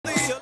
The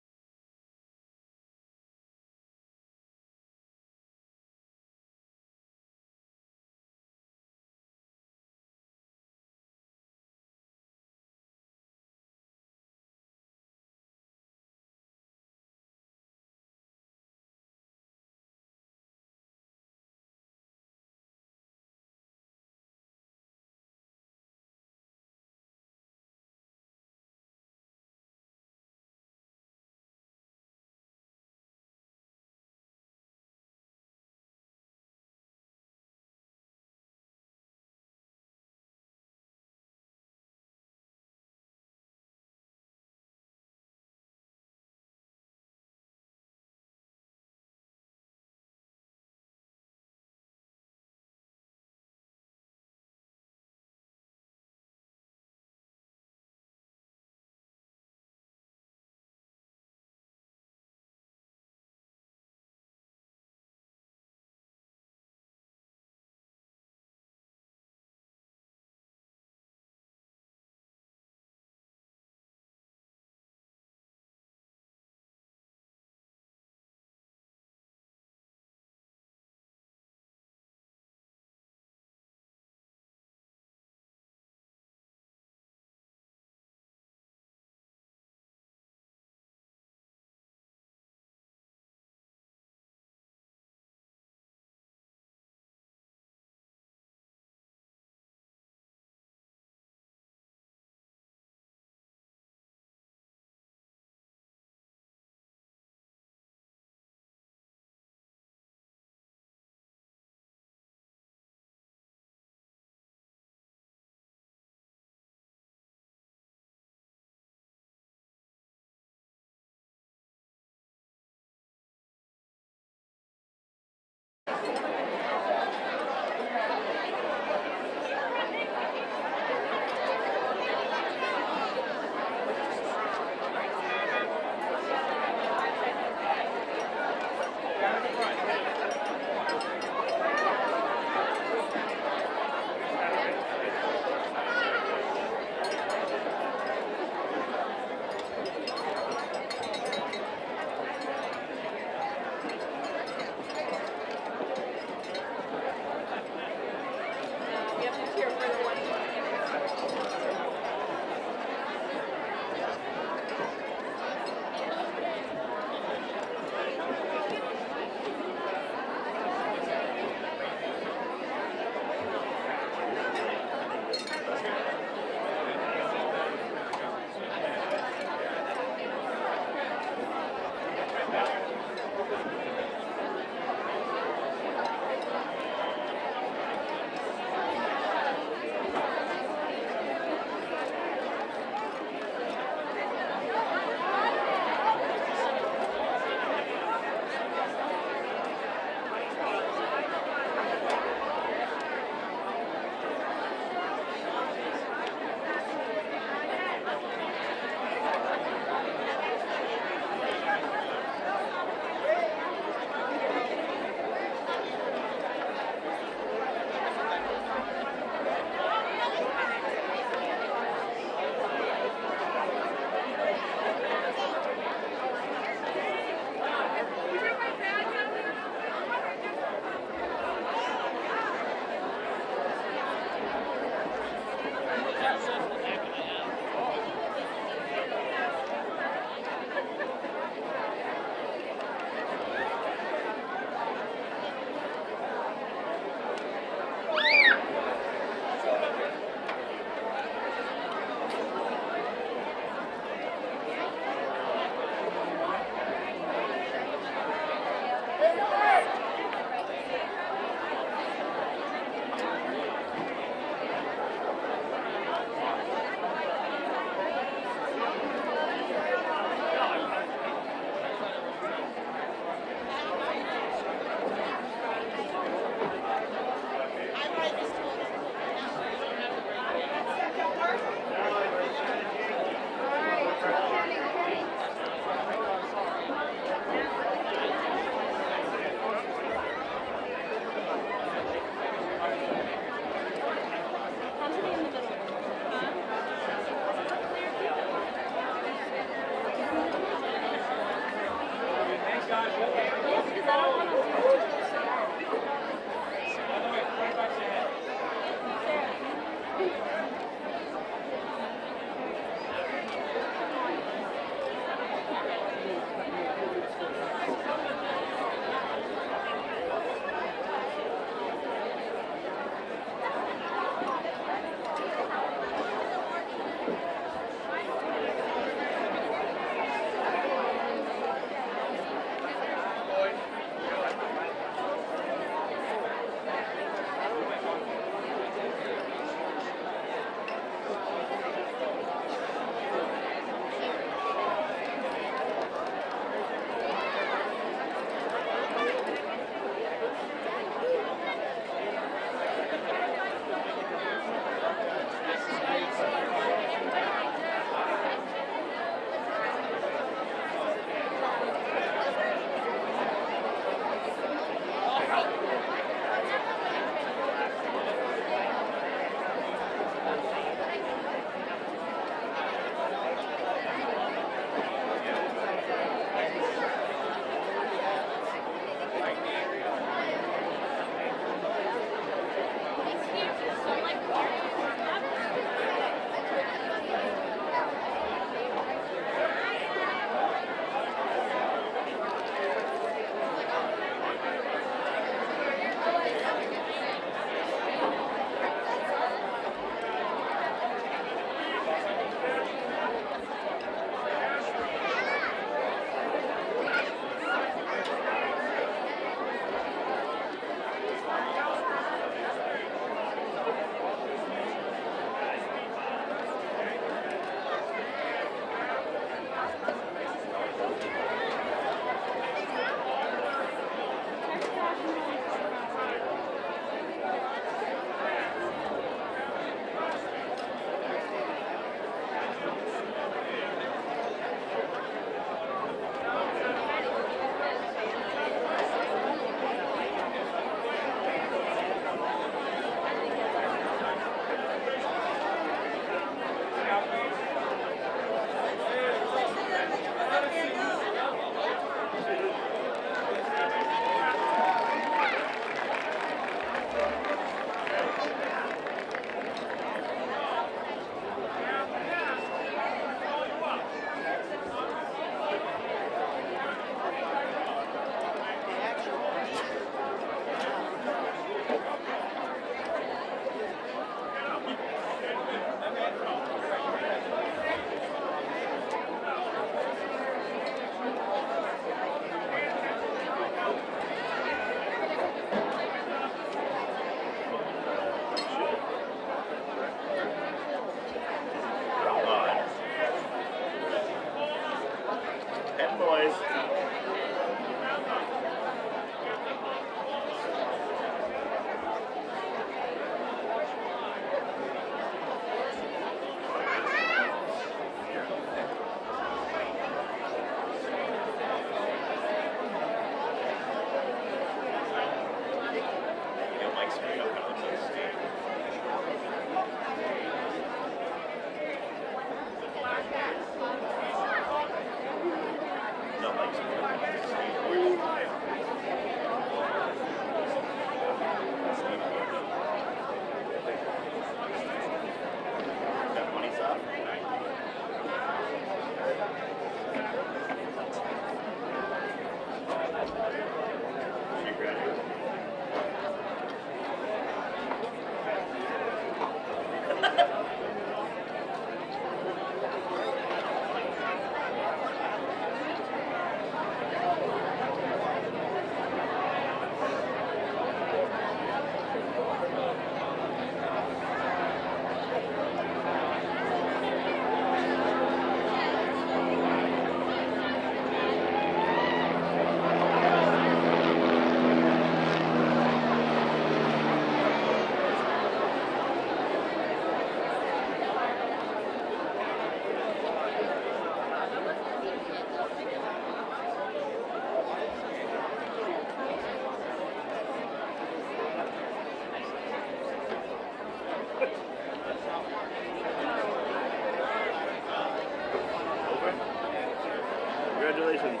Congratulations.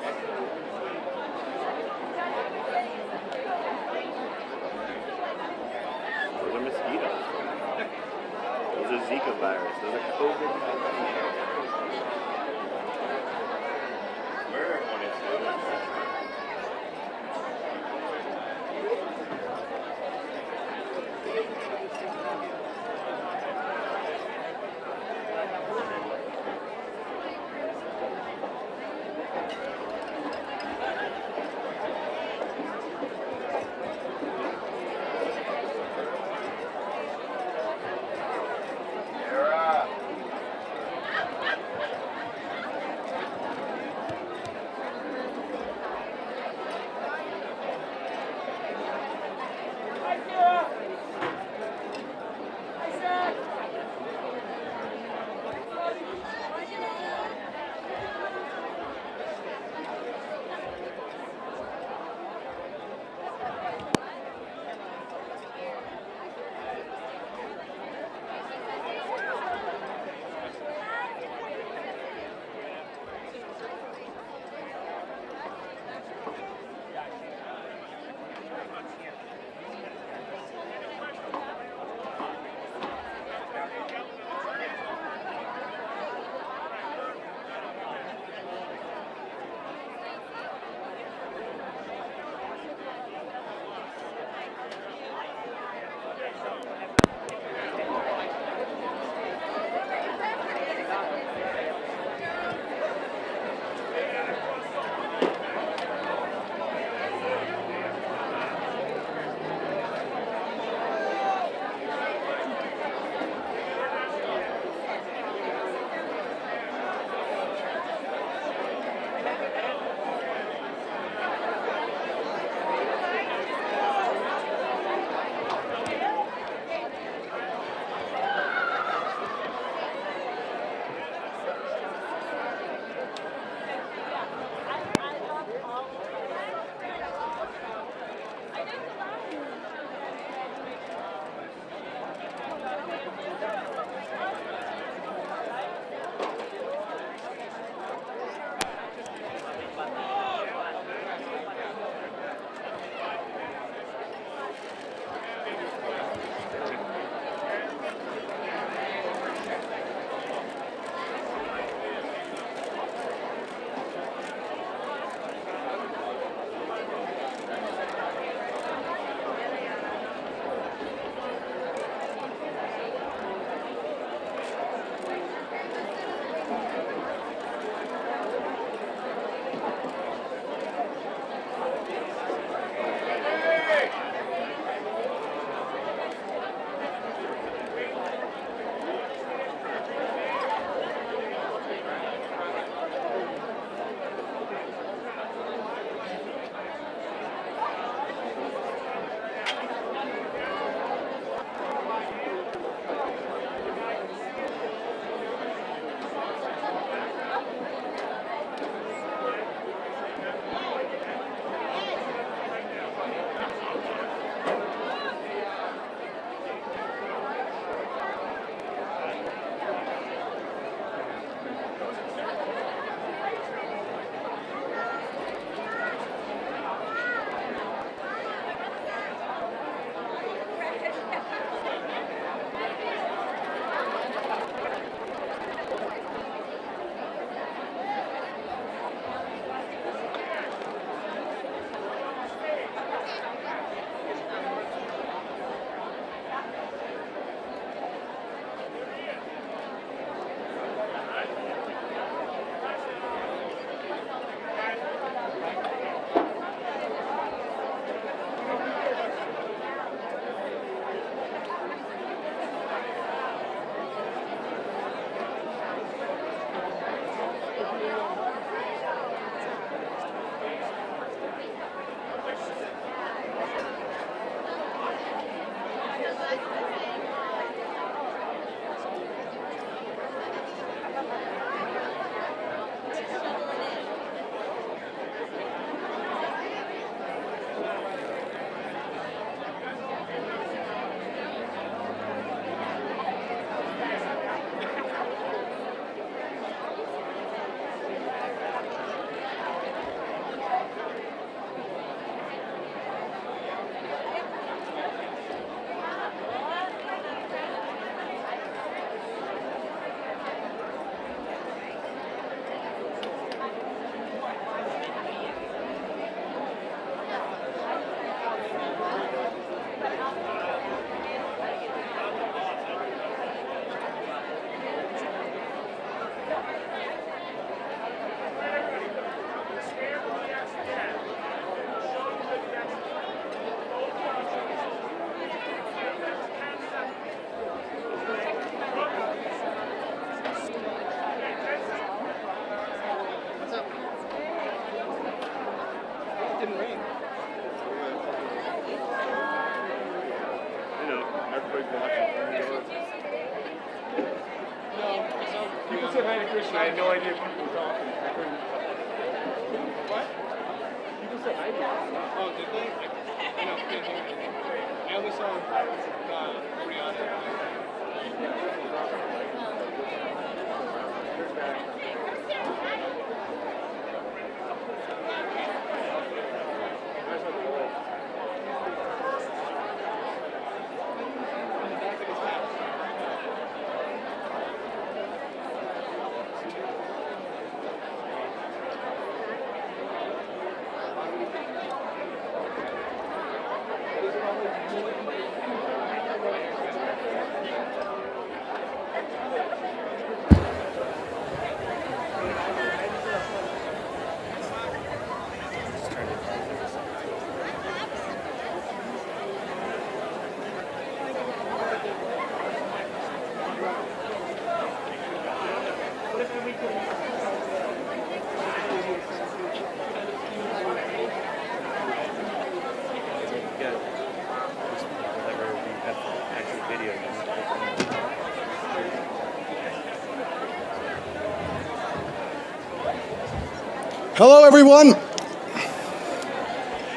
Those are mosquitoes. Those are Zika virus. Those are COVID. Where are 22? said hi to Christian. I had no idea people were talking. I couldn't. What? People said hi to you. Oh, did they? I know, can't hear anything. I only saw Brianna. Hello, everyone.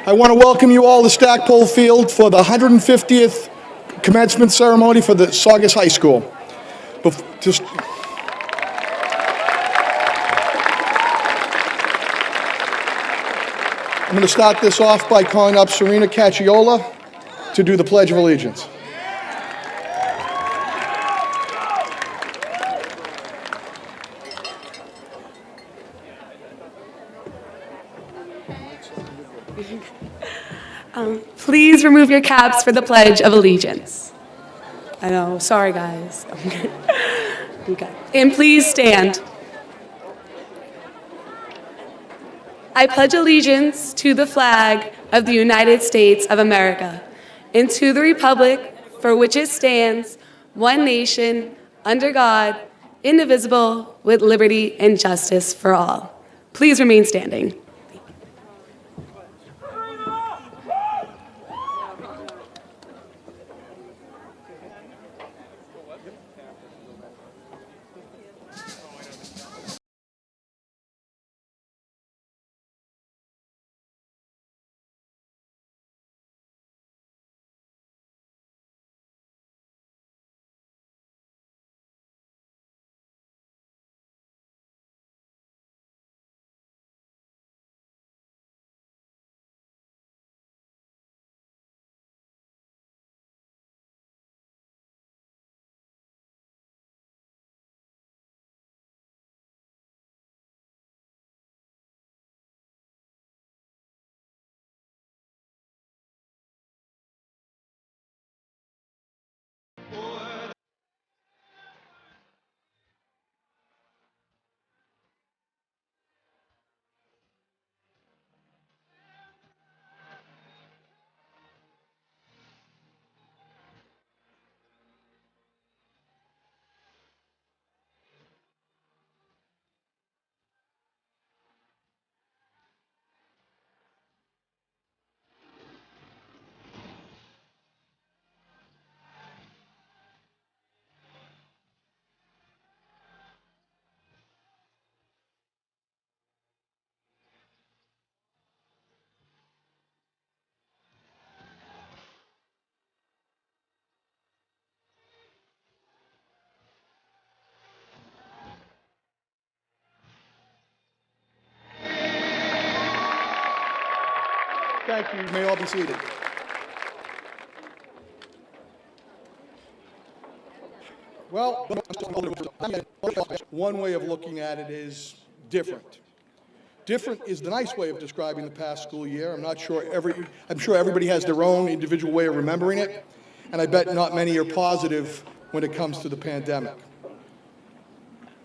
I want to welcome you all to Stackpole Field for the 150th commencement ceremony for the Saugus High School. I'm going to start this off by calling up Serena Cacciola to do the Pledge of Allegiance. Please remove your caps for the Pledge of Allegiance. I know, sorry guys. Okay. And please stand. I pledge allegiance to the flag of the United States of America and to the republic for which it stands, one nation, under God, indivisible, with liberty and justice for all. Please remain standing. Thank you. You may all be seated. Well, one way of looking at it is different. Different is the nice way of describing the past school year. I'm sure everybody has their own individual way of remembering it, and I bet not many are positive when it comes to the pandemic.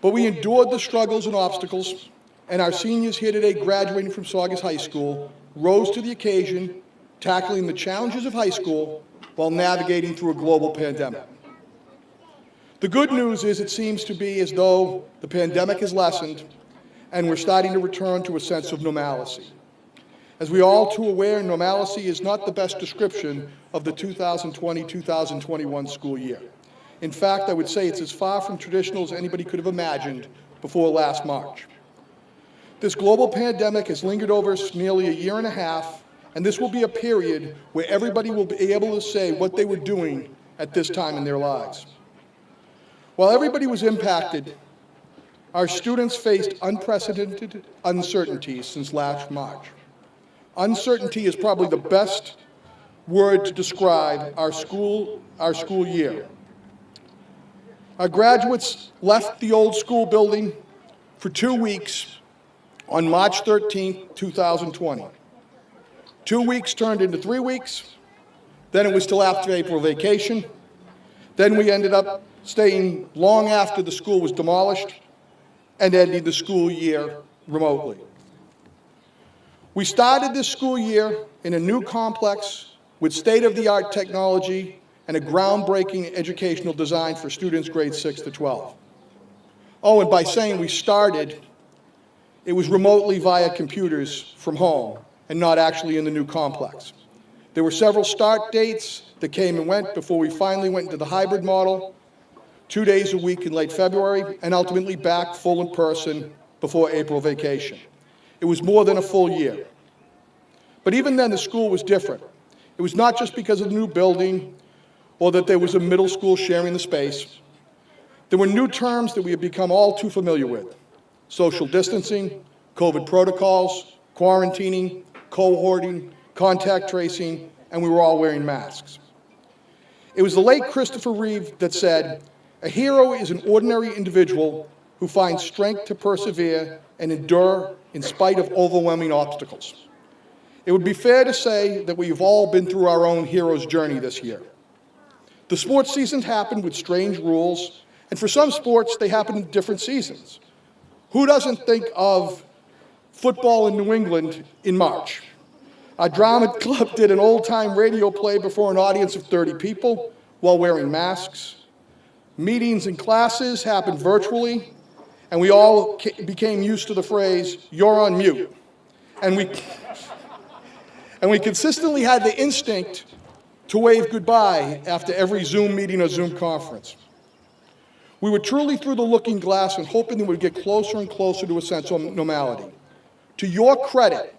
But we endured the struggles and obstacles, and our seniors here today graduating from Saugus High School rose to the occasion, tackling the challenges of high school while navigating through a global pandemic. The good news is it seems to be as though the pandemic has lessened and we're starting to return to a sense of normalcy. As we are all too aware, normalcy is not the best description of the 2020-2021 school year. In fact, I would say it's as far from traditional as anybody could have imagined before last March. This global pandemic has lingered over us nearly a year and a half, and this will be a period where everybody will be able to say what they were doing at this time in their lives. While everybody was impacted, our students faced unprecedented uncertainties since last March. Uncertainty is probably the best word to describe our school year. Our graduates left the old school building for 2 weeks on March 13, 2020. 2 weeks turned into 3 weeks, then it was till after April vacation, then we ended up staying long after the school was demolished and ending the school year remotely. We started this school year in a new complex with state-of-the-art technology and a groundbreaking educational design for students grades 6 to 12. Oh, and by saying we started, it was remotely via computers from home and not actually in the new complex. There were several start dates that came and went before we finally went into the hybrid model, 2 days a week in late February, and ultimately back full in person before April vacation. It was more than a full year. But even then, the school was different. It was not just because of the new building or that there was a middle school sharing the space. There were new terms that we had become all too familiar with: social distancing, COVID protocols, quarantining, cohorting, contact tracing, and we were all wearing masks. It was the late Christopher Reeve that said, "A hero is an ordinary individual who finds strength to persevere and endure in spite of overwhelming obstacles." It would be fair to say that we've all been through our own hero's journey this year. The sports season happened with strange rules, and for some sports, they happen in different seasons. Who doesn't think of football in New England in March? Our drama club did an old-time radio play before an audience of 30 people while wearing masks. Meetings and classes happened virtually, and we all became used to the phrase, "You're on mute." And we consistently had the instinct to wave goodbye after every Zoom meeting or Zoom conference. We were truly through the looking glass and hoping that we'd get closer and closer to a sense of normality. To your credit,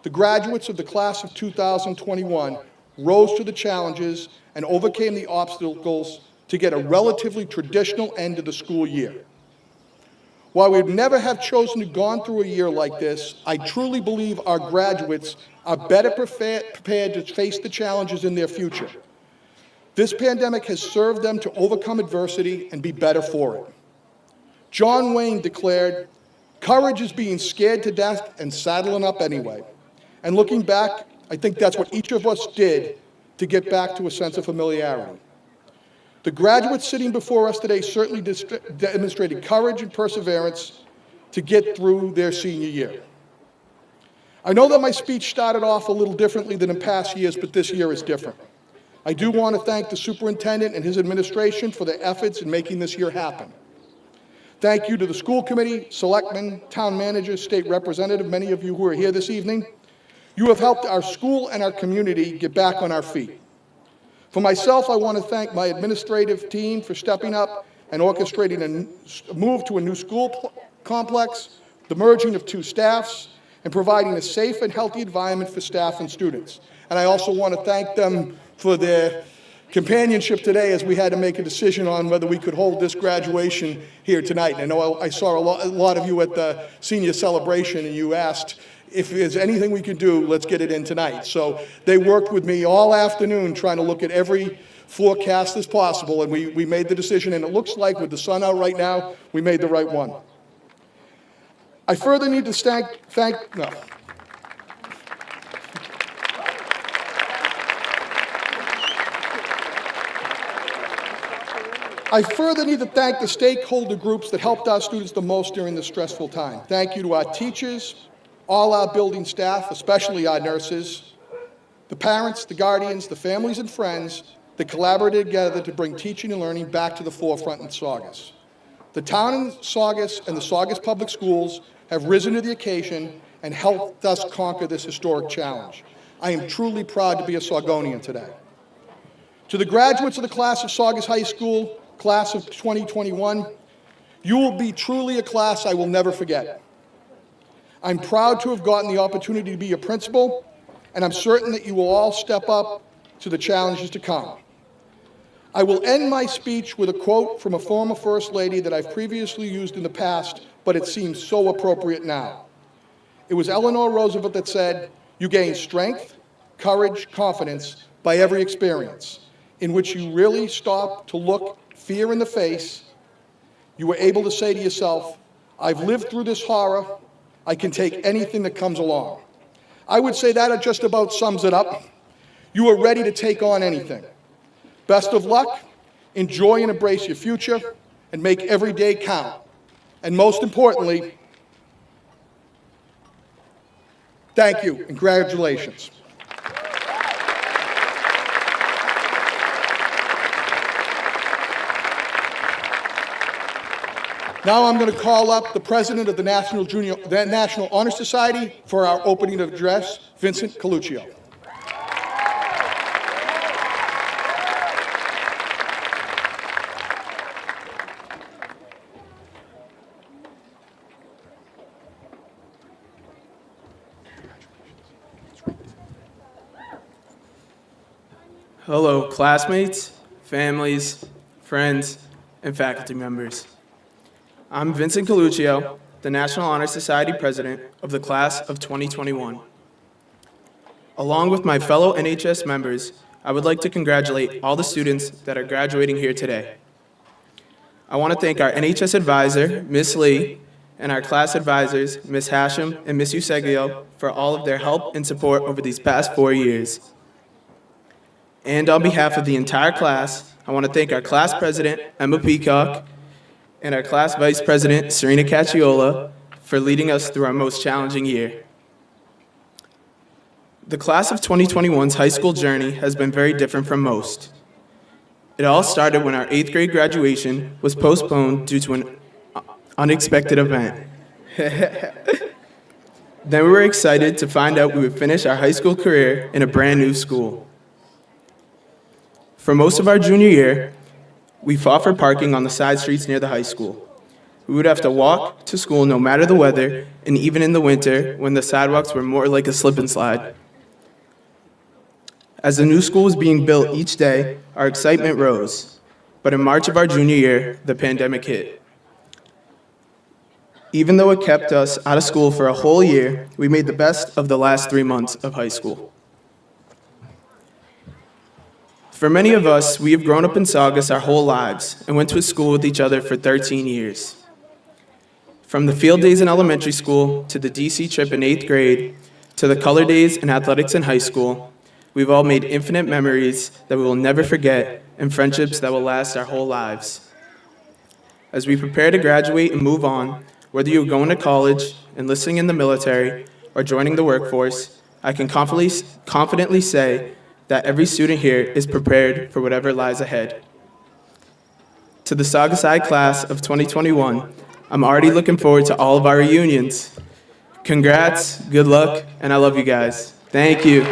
the graduates of the class of 2021 rose to the challenges and overcame the obstacles to get a relatively traditional end to the school year. While we'd never have chosen to gone through a year like this, I truly believe our graduates are better prepared to face the challenges in their future. This pandemic has served them to overcome adversity and be better for it. John Wayne declared, "Courage is being scared to death and saddling up anyway." And looking back, I think that's what each of us did to get back to a sense of familiarity. The graduates sitting before us today certainly demonstrated courage and perseverance to get through their senior year. I know that my speech started off a little differently than in past years, but this year is different. I do want to thank the superintendent and his administration for their efforts in making this year happen. Thank you to the school committee, selectmen, town managers, state representative, many of you who are here this evening. You have helped our school and our community get back on our feet. For myself, I want to thank my administrative team for stepping up and orchestrating a move to a new school complex, the merging of 2 staffs, and providing a safe and healthy environment for staff and students. And I also want to thank them for their companionship today as we had to make a decision on whether we could hold this graduation here tonight. And I know I saw a lot of you at the senior celebration, and you asked if there's anything we could do, let's get it in tonight. So they worked with me all afternoon trying to look at every forecast as possible, and we made the decision, and it looks like with the sun out right now, we made the right one. I further need to I further need to thank the stakeholder groups that helped our students the most during this stressful time. Thank you to our teachers, all our building staff, especially our nurses, the parents, the guardians, the families and friends that collaborated together to bring teaching and learning back to the forefront in Saugus. The town in Saugus and the Saugus Public Schools have risen to the occasion and helped us conquer this historic challenge. I am truly proud to be a Saugonian today. To the graduates of the class of Saugus High School, class of 2021, you will be truly a class I will never forget. I'm proud to have gotten the opportunity to be your principal, and I'm certain that you will all step up to the challenges to come. I will end my speech with a quote from a former First Lady that I've previously used in the past, but it seems so appropriate now. It was Eleanor Roosevelt that said, "You gain strength, courage, confidence by every experience, in which you really stop to look fear in the face. You were able to say to yourself, I've lived through this horror, I can take anything that comes along." I would say that just about sums it up. You are ready to take on anything. Best of luck, enjoy and embrace your future, and make every day count. And most importantly, thank you and congratulations. Now I'm going to call up the president of the National Honor Society for our opening address, Vincent Coluccio. Hello, classmates, families, friends, and faculty members. I'm Vincent Coluccio, the National Honor Society President of the Class of 2021. Along with my fellow NHS members, I would like to congratulate all the students that are graduating here today. I want to thank our NHS advisor, Ms. Lee, and our class advisors, Ms. Hashem and Ms. Eusebio, for all of their help and support over these past 4 years. And on behalf of the entire class, I want to thank our class president, Emma Peacock, and our class vice president, Serena Cacciola, for leading us through our most challenging year. The class of 2021's high school journey has been very different from most. It all started when our 8th grade graduation was postponed due to an unexpected event. Then we were excited to find out we would finish our high school career in a brand new school. For most of our junior year, we fought for parking on the side streets near the high school. We would have to walk to school no matter the weather, and even in the winter when the sidewalks were more like a slip and slide. As the new school was being built each day, our excitement rose. But in March of our junior year, the pandemic hit. Even though it kept us out of school for a whole year, we made the best of the last 3 months of high school. For many of us, we have grown up in Saugus our whole lives and went to school with each other for 13 years. From the field days in elementary school, to the DC trip in 8th grade, to the color days and athletics in high school, we've all made infinite memories that we will never forget and friendships that will last our whole lives. As we prepare to graduate and move on, whether you're going to college, enlisting in the military, or joining the workforce, I can confidently say that every student here is prepared for whatever lies ahead. To the Saugus I class of 2021, I'm already looking forward to all of our reunions. Congrats, good luck, and I love you guys. Thank you.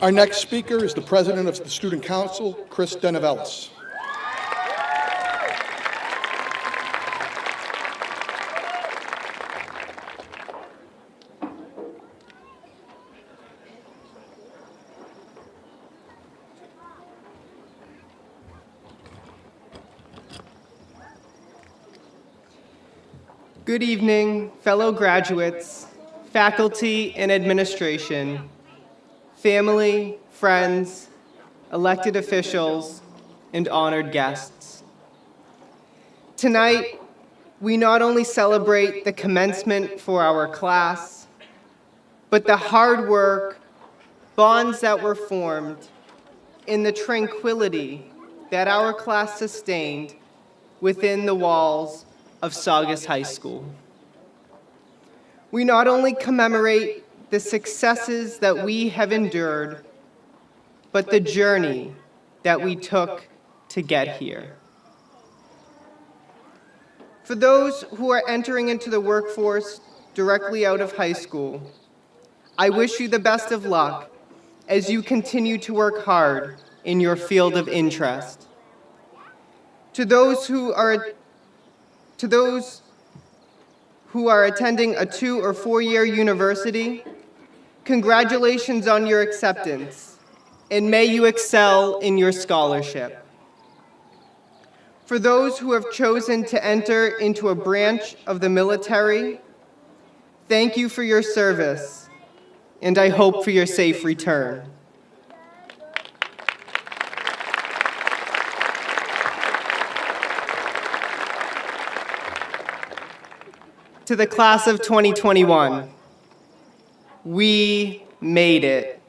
Our next speaker is the president of the Student Council, Chris Denovelis. Good evening, fellow graduates, faculty and administration, family, friends, elected officials, and honored guests. Tonight, we not only celebrate the commencement for our class, but the hard work, bonds that were formed, and the tranquility that our class sustained within the walls of Saugus High School. We not only commemorate the successes that we have endured, but the journey that we took to get here. For those who are entering into the workforce directly out of high school, I wish you the best of luck as you continue to work hard in your field of interest. To those who are attending a 2- or 4-year university, congratulations on your acceptance, and may you excel in your scholarship. For those who have chosen to enter into a branch of the military, thank you for your service, and I hope for your safe return. To the class of 2021, we made it.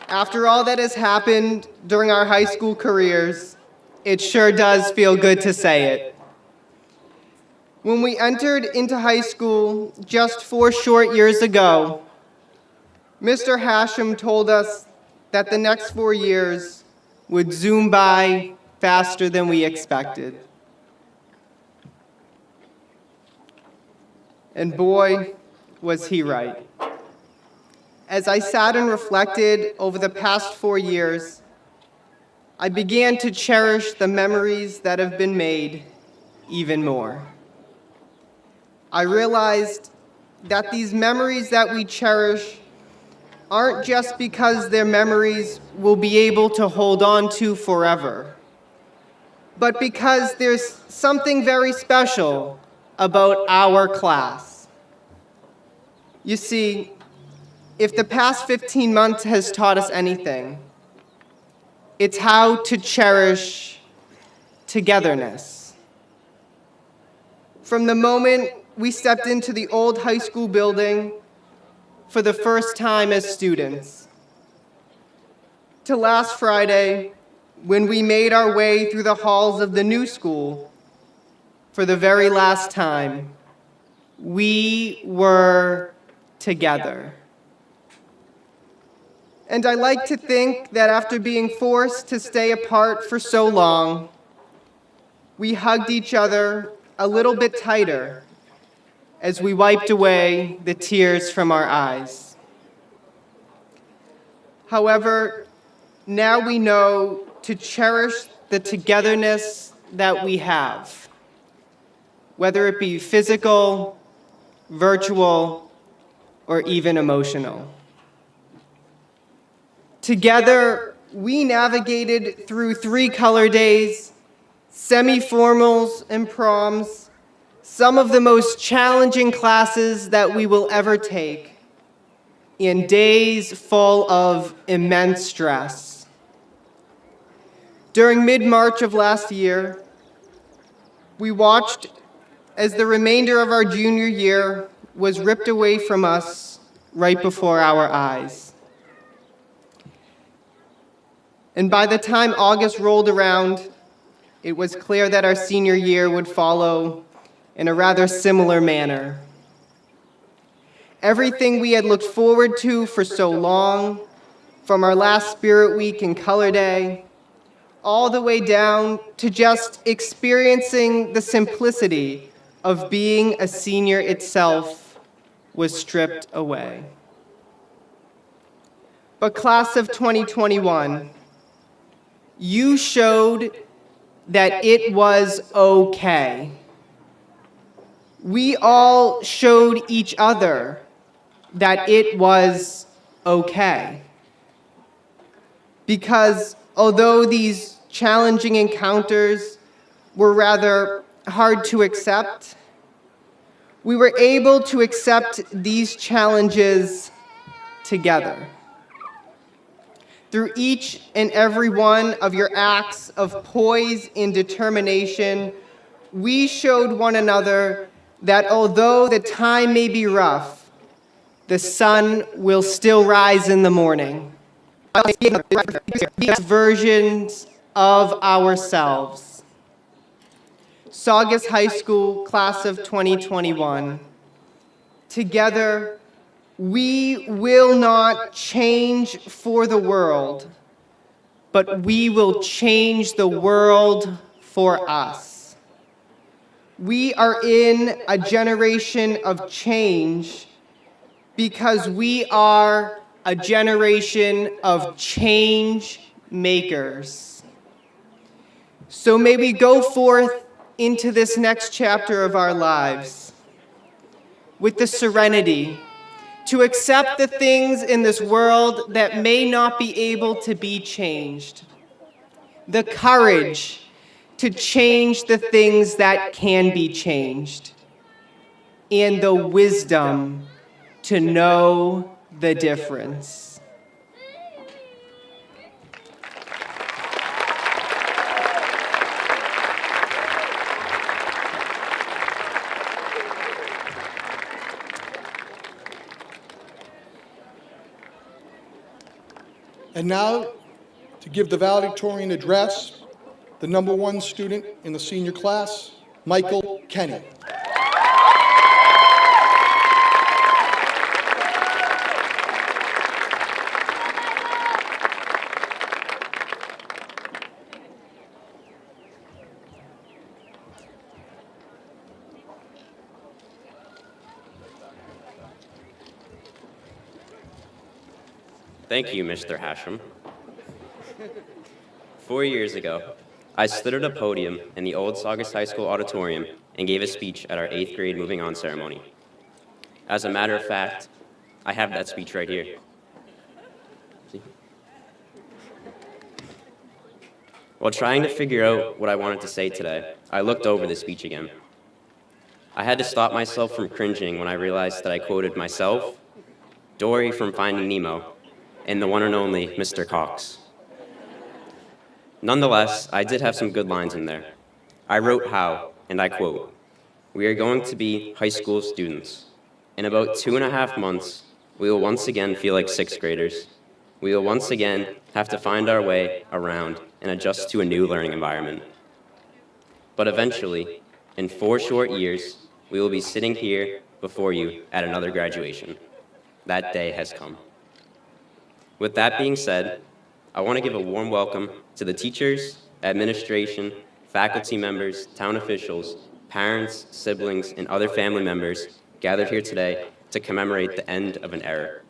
After all that has happened during our high school careers, it sure does feel good to say it. When we entered into high school just 4 short years ago, Mr. Hashem told us that the next 4 years would zoom by faster than we expected. And boy, was he right. As I sat and reflected over the past 4 years, I began to cherish the memories that have been made even more. I realized that these memories that we cherish aren't just because they're memories we'll be able to hold on to forever, but because there's something very special about our class. You see, if the past 15 months has taught us anything, it's how to cherish togetherness. From the moment we stepped into the old high school building for the first time as students, to last Friday when we made our way through the halls of the new school for the very last time, we were together. And I like to think that after being forced to stay apart for so long, we hugged each other a little bit tighter as we wiped away the tears from our eyes. However, now we know to cherish the togetherness that we have, whether it be physical, virtual, or even emotional. Together, we navigated through 3 color days, semi-formals, and proms, some of the most challenging classes that we will ever take, in days full of immense stress. During mid-March of last year, we watched as the remainder of our junior year was ripped away from us right before our eyes. And by the time August rolled around, it was clear that our senior year would follow in a rather similar manner. Everything we had looked forward to for so long, from our last Spirit Week and Color Day, all the way down to just experiencing the simplicity of being a senior itself, was stripped away. But class of 2021, you showed that it was okay. We all showed each other that it was okay. Because although these challenging encounters were rather hard to accept, we were able to accept these challenges together. Through each and every one of your acts of poise and determination, we showed one another that although the time may be rough, the sun will still rise in the morning. Versions of ourselves. Saugus High School, class of 2021. Together, we will not change for the world, but we will change the world for us. We are in a generation of change because we are a generation of change makers. So may we go forth into this next chapter of our lives with the serenity to accept the things in this world that may not be able to be changed, the courage to change the things that can be changed, and the wisdom to know the difference. And now, to give the valedictorian address, the #1 student in the senior class, Michael Kenny. Thank you, Mr. Hashem. 4 years ago, I stood at a podium in the old Saugus High School auditorium and gave a speech at our 8th grade moving on ceremony. As a matter of fact, I have that speech right here. See? While trying to figure out what I wanted to say today, I looked over the speech again. I had to stop myself from cringing when I realized that I quoted myself, Dory from Finding Nemo, and the one and only Mr. Cox. Nonetheless, I did have some good lines in there. I wrote how, and I quote, "We are going to be high school students. In about 2.5 months, we will once again feel like 6th graders. We will once again have to find our way around and adjust to a new learning environment. But eventually, in 4 short years, we will be sitting here before you at another graduation. That day has come." With that being said, I want to give a warm welcome to the teachers, administration, faculty members, town officials, parents, siblings, and other family members gathered here today to commemorate the end of an era.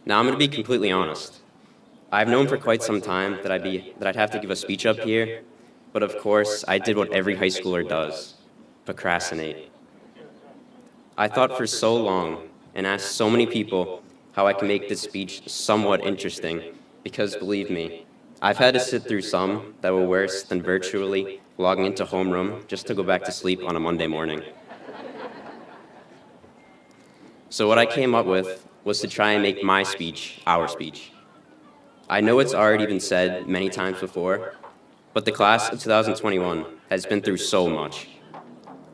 Now, I'm going to be completely honest. I've known for quite some time that I'd have to give a speech up here, but of course, I did what every high schooler does: procrastinate. I thought for so long and asked so many people how I can make this speech somewhat interesting, because believe me, I've had to sit through some that were worse than virtually logging into homeroom just to go back to sleep on a Monday morning. So what I came up with was to try and make my speech our speech. I know it's already been said many times before, but the class of 2021 has been through so much.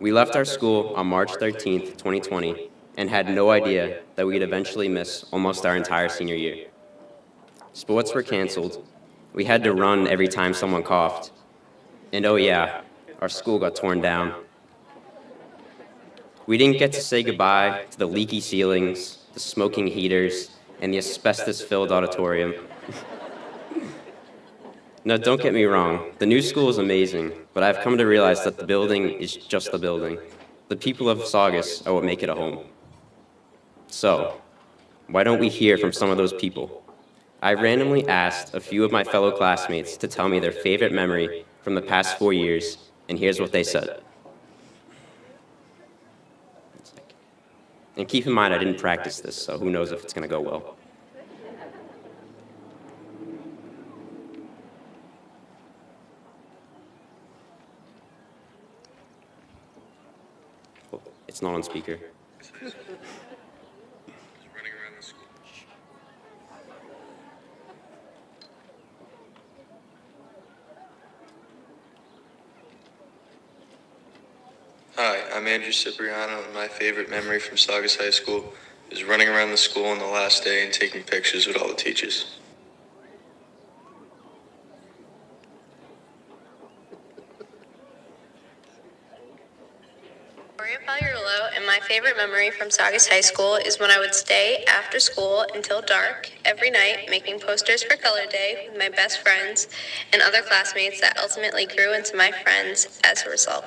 We left our school on March 13th, 2020, and had no idea that we'd eventually miss almost our entire senior year. Sports were canceled. We had to run every time someone coughed. And oh yeah, our school got torn down. We didn't get to say goodbye to the leaky ceilings, the smoking heaters, and the asbestos-filled auditorium. Now, don't get me wrong, the new school is amazing, but I've come to realize that the building is just a building. The people of Saugus are what make it a home. So, why don't we hear from some of those people? I randomly asked a few of my fellow classmates to tell me their favorite memory from the past 4 years, and here's what they said. And keep in mind, I didn't practice this, so who knows if it's going to go well. Oh, it's not on speaker. Hi, I'm Andrew Cipriano, and my favorite memory from Saugus High School is running around the school on the last day and taking pictures with all the teachers. And my favorite memory from Saugus High School is when I would stay after school until dark every night making posters for Color Day with my best friends and other classmates that ultimately grew into my friends as a result.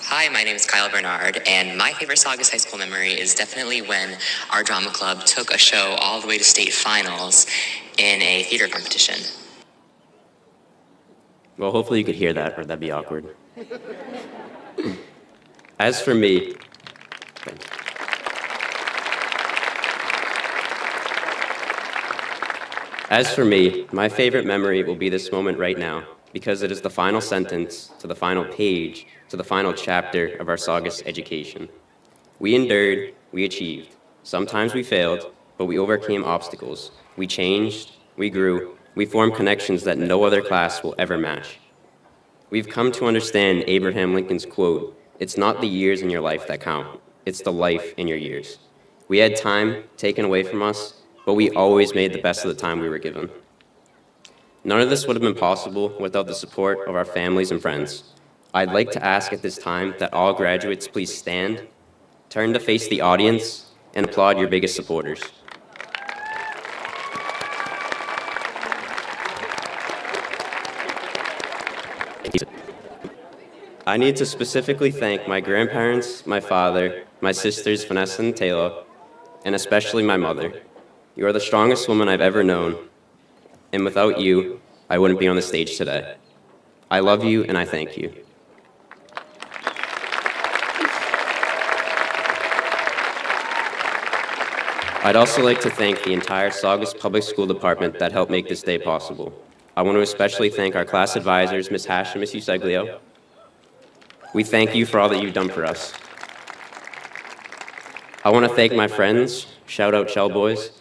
Hi, my name is Kyle Bernard, and my favorite Saugus High School memory is definitely when our drama club took a show all the way to state finals in a theater competition. Well, hopefully you could hear that, or that'd be awkward. As for me, my favorite memory will be this moment right now, because it is the final sentence to the final page to the final chapter of our Saugus education. We endured, we achieved. Sometimes we failed, but we overcame obstacles. We changed, we grew, we formed connections that no other class will ever match. We've come to understand Abraham Lincoln's quote, "It's not the years in your life that count, it's the life in your years." We had time taken away from us, but we always made the best of the time we were given. None of this would have been possible without the support of our families and friends. I'd like to ask at this time that all graduates please stand, turn to face the audience, and applaud your biggest supporters. I need to specifically thank my grandparents, my father, my sisters Vanessa and Taylor, and especially my mother. You are the strongest woman I've ever known, and without you, I wouldn't be on the stage today. I love you and I thank you. I'd also like to thank the entire Saugus Public School Department that helped make this day possible. I want to especially thank our class advisors, Ms. Hash and Ms. Useglio. We thank you for all that you've done for us. I want to thank my friends, shout out Shell Boys,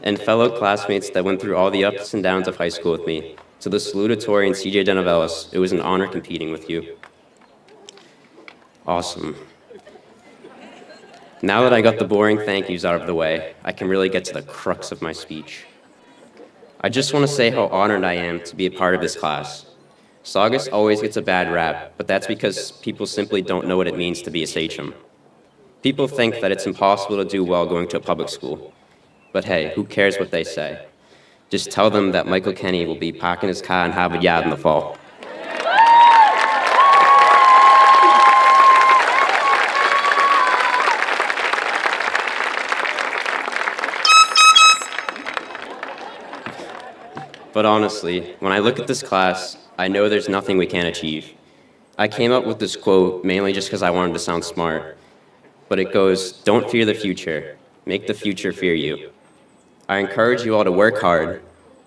and fellow classmates that went through all the ups and downs of high school with me. To the Salutatorian CJ Denovelis, it was an honor competing with you. Awesome. Now that I got the boring thank yous out of the way, I can really get to the crux of my speech. I just want to say how honored I am to be a part of this class. Saugus always gets a bad rap, but that's because people simply don't know what it means to be a sachem. People think that it's impossible to do well going to a public school. But hey, who cares what they say? Just tell them that Michael Kenny will be parking his car in Harvard Yard in the fall. But honestly, when I look at this class, I know there's nothing we can't achieve. I came up with this quote mainly just because I wanted to sound smart. But it goes, "Don't fear the future. Make the future fear you." I encourage you all to work hard.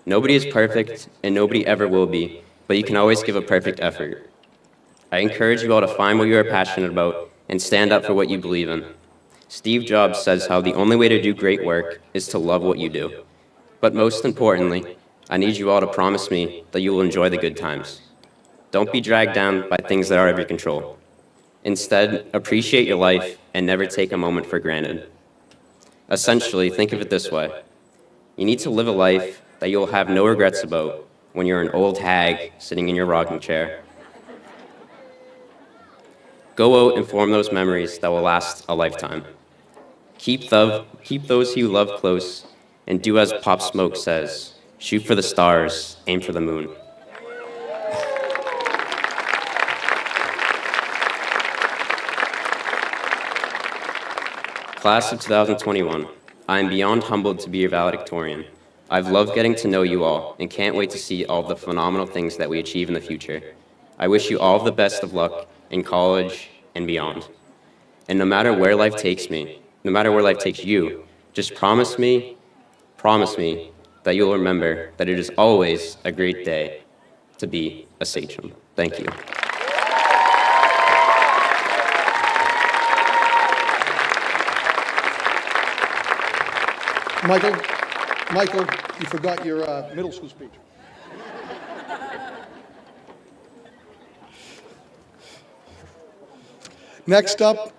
Nobody is perfect, and nobody ever will be, but you can always give a perfect effort. I encourage you all to find what you are passionate about and stand up for what you believe in. Steve Jobs says how the only way to do great work is to love what you do. But most importantly, I need you all to promise me that you will enjoy the good times. Don't be dragged down by things that are out of your control. Instead, appreciate your life and never take a moment for granted. Essentially, think of it this way. You need to live a life that you'll have no regrets about when you're an old hag sitting in your rocking chair. Go out and form those memories that will last a lifetime. Keep those you love close, and do as Pop Smoke says, shoot for the stars, aim for the moon. Class of 2021, I am beyond humbled to be your valedictorian. I've loved getting to know you all and can't wait to see all the phenomenal things that we achieve in the future. I wish you all the best of luck in college and beyond. And no matter where life takes me, no matter where life takes you, just promise me that you'll remember that it is always a great day to be a sachem. Thank you. Michael, you forgot your middle school speech. Next up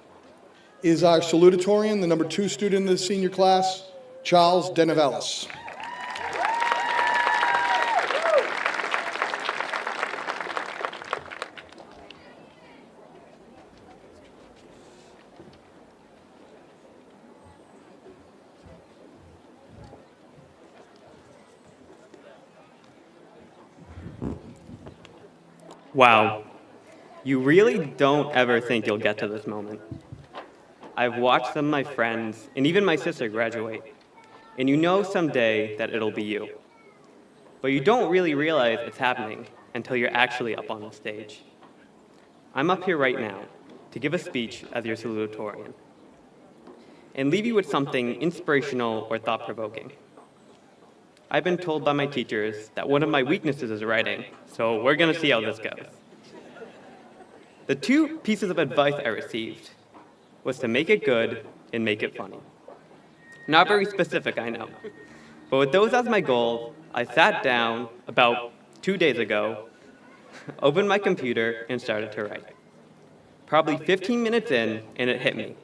is our salutatorian, the number 2 student in the senior class, Charles Denevelis. Wow. You really don't ever think you'll get to this moment. I've watched some of my friends, and even my sister, graduate, and you know someday that it'll be you. But you don't really realize it's happening until you're actually up on the stage. I'm up here right now to give a speech as your salutatorian and leave you with something inspirational or thought-provoking. I've been told by my teachers that one of my weaknesses is writing, so we're gonna see how this goes. The 2 pieces of advice I received was to make it good and make it funny. Not very specific, I know. But with those as my goal, I sat down about 2 days ago, opened my computer, and started to write. Probably 15 minutes in, and it hit me.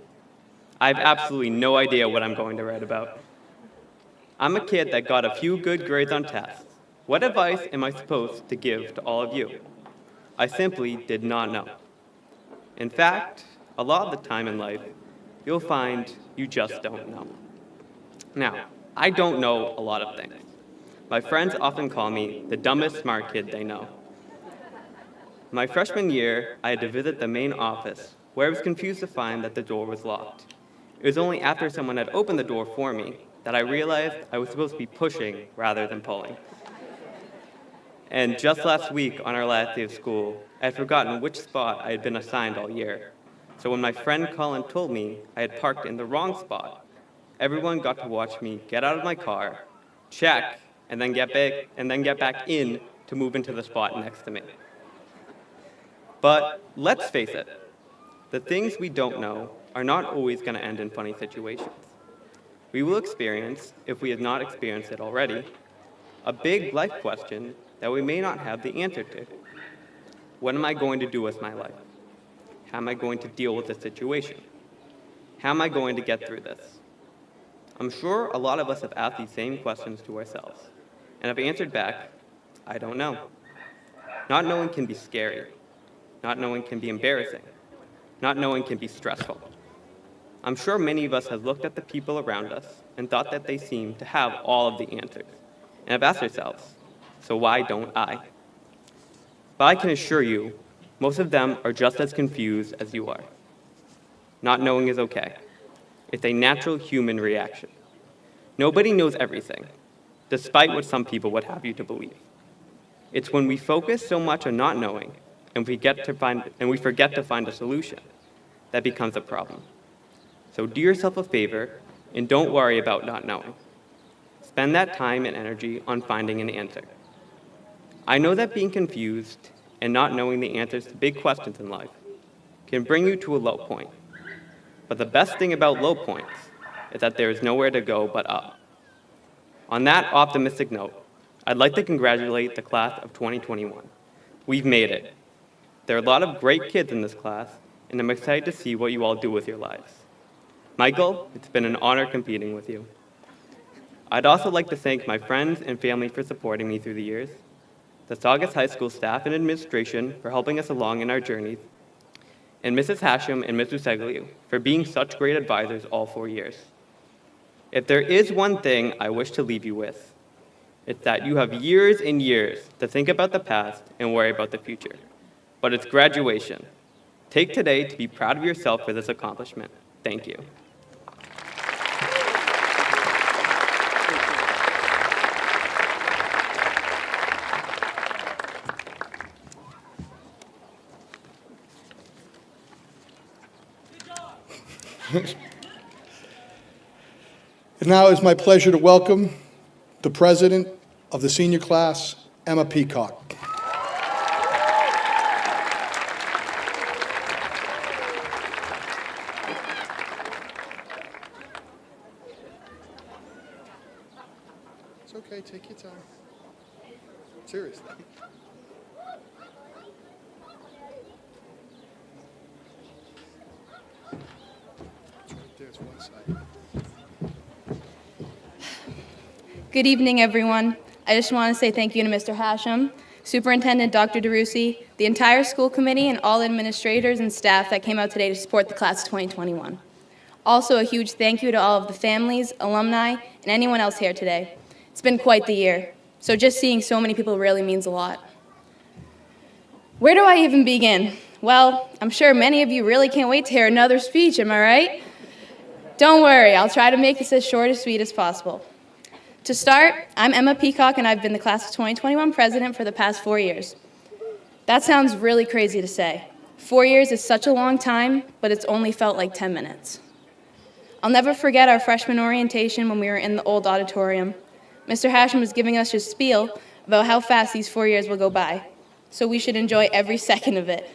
I have absolutely no idea what I'm going to write about. I'm a kid that got a few good grades on tests. What advice am I supposed to give to all of you? I simply did not know. In fact, a lot of the time in life, you'll find you just don't know. Now, I don't know a lot of things. My friends often call me the dumbest smart kid they know. My freshman year, I had to visit the main office, where I was confused to find that the door was locked. It was only after someone had opened the door for me that I realized I was supposed to be pushing rather than pulling. And just last week, on our last day of school, I had forgotten which spot I had been assigned all year. So when my friend Colin told me I had parked in the wrong spot, everyone got to watch me get out of my car, check, and then get back in to move into the spot next to me. But let's face it, the things we don't know are not always going to end in funny situations. We will experience, if we have not experienced it already, a big life question that we may not have the answer to. What am I going to do with my life? How am I going to deal with this situation? How am I going to get through this? I'm sure a lot of us have asked these same questions to ourselves, and have answered back, I don't know. Not knowing can be scary. Not knowing can be embarrassing. Not knowing can be stressful. I'm sure many of us have looked at the people around us and thought that they seem to have all of the answers, and have asked ourselves, so why don't I? But I can assure you, most of them are just as confused as you are. Not knowing is okay. It's a natural human reaction. Nobody knows everything, despite what some people would have you to believe. It's when we focus so much on not knowing and we forget to find a solution that becomes a problem. So do yourself a favor and don't worry about not knowing. Spend that time and energy on finding an answer. I know that being confused and not knowing the answers to big questions in life can bring you to a low point. But the best thing about low points is that there is nowhere to go but up. On that optimistic note, I'd like to congratulate the class of 2021. We've made it. There are a lot of great kids in this class, and I'm excited to see what you all do with your lives. Michael, it's been an honor competing with you. I'd also like to thank my friends and family for supporting me through the years, the Saugus High School staff and administration for helping us along in our journeys, and Mrs. Hashem and Mr. Segliu for being such great advisors all 4 years. If there is one thing I wish to leave you with, it's that you have years and years to think about the past and worry about the future. But it's graduation. Take today to be proud of yourself for this accomplishment. Thank you. And now it's my pleasure to welcome the president of the senior class, Emma Peacock. It's okay, take your time. Seriously. Good evening, everyone. I just want to say thank you to Mr. Hashem, Superintendent Dr. DeRusi, the entire school committee, and all administrators and staff that came out today to support the class of 2021. Also, a huge thank you to all of the families, alumni, and anyone else here today. It's been quite the year, so just seeing so many people really means a lot. Where do I even begin? Well, I'm sure many of you really can't wait to hear another speech, am I right? Don't worry, I'll try to make this as short and sweet as possible. To start, I'm Emma Peacock, and I've been the class of 2021 president for the past 4 years. That sounds really crazy to say. 4 years is such a long time, but it's only felt like 10 minutes. I'll never forget our freshman orientation when we were in the old auditorium. Mr. Hashem was giving us his spiel about how fast these 4 years will go by, so we should enjoy every second of it.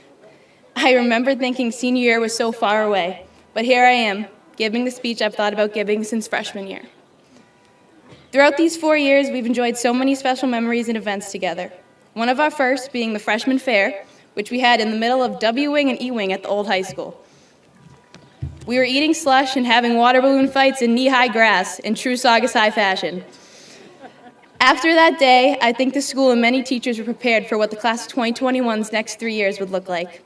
I remember thinking senior year was so far away, but here I am, giving the speech I've thought about giving since freshman year. Throughout these 4 years, we've enjoyed so many special memories and events together. One of our first being the Freshman Fair, which we had in the middle of W Wing and E Wing at the old high school. We were eating slush and having water balloon fights in knee-high grass in true Saugus High fashion. After that day, I think the school and many teachers were prepared for what the class of 2021's next 3 years would look like.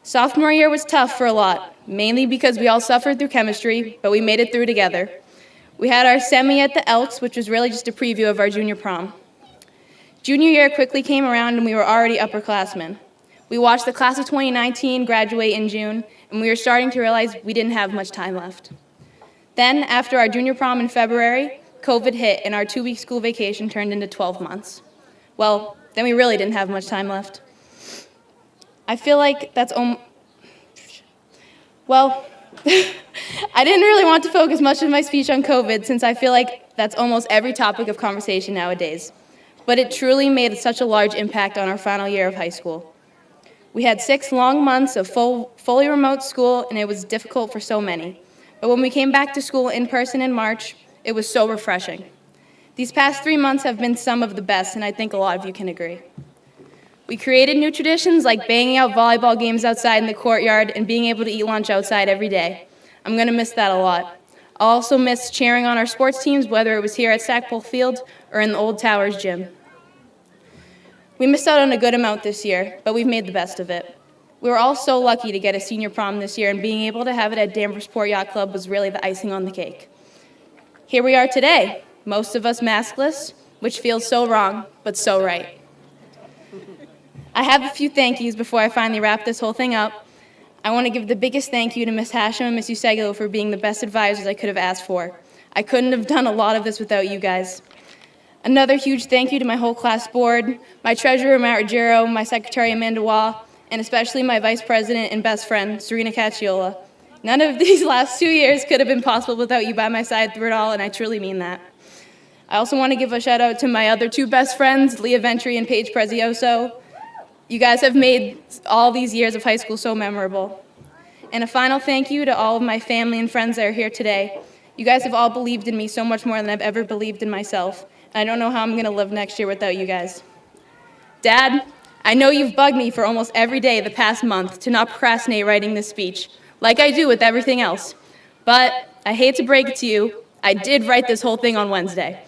Sophomore year was tough for a lot, mainly because we all suffered through chemistry, but we made it through together. We had our semi at the Elks, which was really just a preview of our junior prom. Junior year quickly came around and we were already upperclassmen. We watched the class of 2019 graduate in June, and we were starting to realize we didn't have much time left. Then, after our junior prom in February, COVID hit and our 2-week school vacation turned into 12 months. Well, then we really didn't have much time left. I feel like that's I didn't really want to focus much of my speech on COVID since I feel like that's almost every topic of conversation nowadays. But it truly made such a large impact on our final year of high school. We had 6 long months of fully remote school, and it was difficult for so many. But when we came back to school in person in March, it was so refreshing. These past 3 months have been some of the best, and I think a lot of you can agree. We created new traditions like banging out volleyball games outside in the courtyard and being able to eat lunch outside every day. I'm going to miss that a lot. I'll also miss cheering on our sports teams, whether it was here at Stackpole Field or in the Old Towers gym. We missed out on a good amount this year, but we've made the best of it. We were all so lucky to get a senior prom this year, and being able to have it at Danversport Yacht Club was really the icing on the cake. Here we are today, most of us maskless, which feels so wrong, but so right. I have a few thank yous before I finally wrap this whole thing up. I want to give the biggest thank you to Ms. Hashem and Ms. Usegilo for being the best advisors I could have asked for. I couldn't have done a lot of this without you guys. Another huge thank you to my whole class board, my treasurer, Matt Ruggiero, my secretary, Amanda Waugh, and especially my vice president and best friend, Serena Cacciola. None of these last 2 years could have been possible without you by my side through it all, and I truly mean that. I also want to give a shout out to my other 2 best friends, Leah Ventry and Paige Prezioso. You guys have made all these years of high school so memorable. And a final thank you to all of my family and friends that are here today. You guys have all believed in me so much more than I've ever believed in myself. And I don't know how I'm going to live next year without you guys. Dad, I know you've bugged me for almost every day the past month to not procrastinate writing this speech, like I do with everything else. But I hate to break it to you, I did write this whole thing on Wednesday.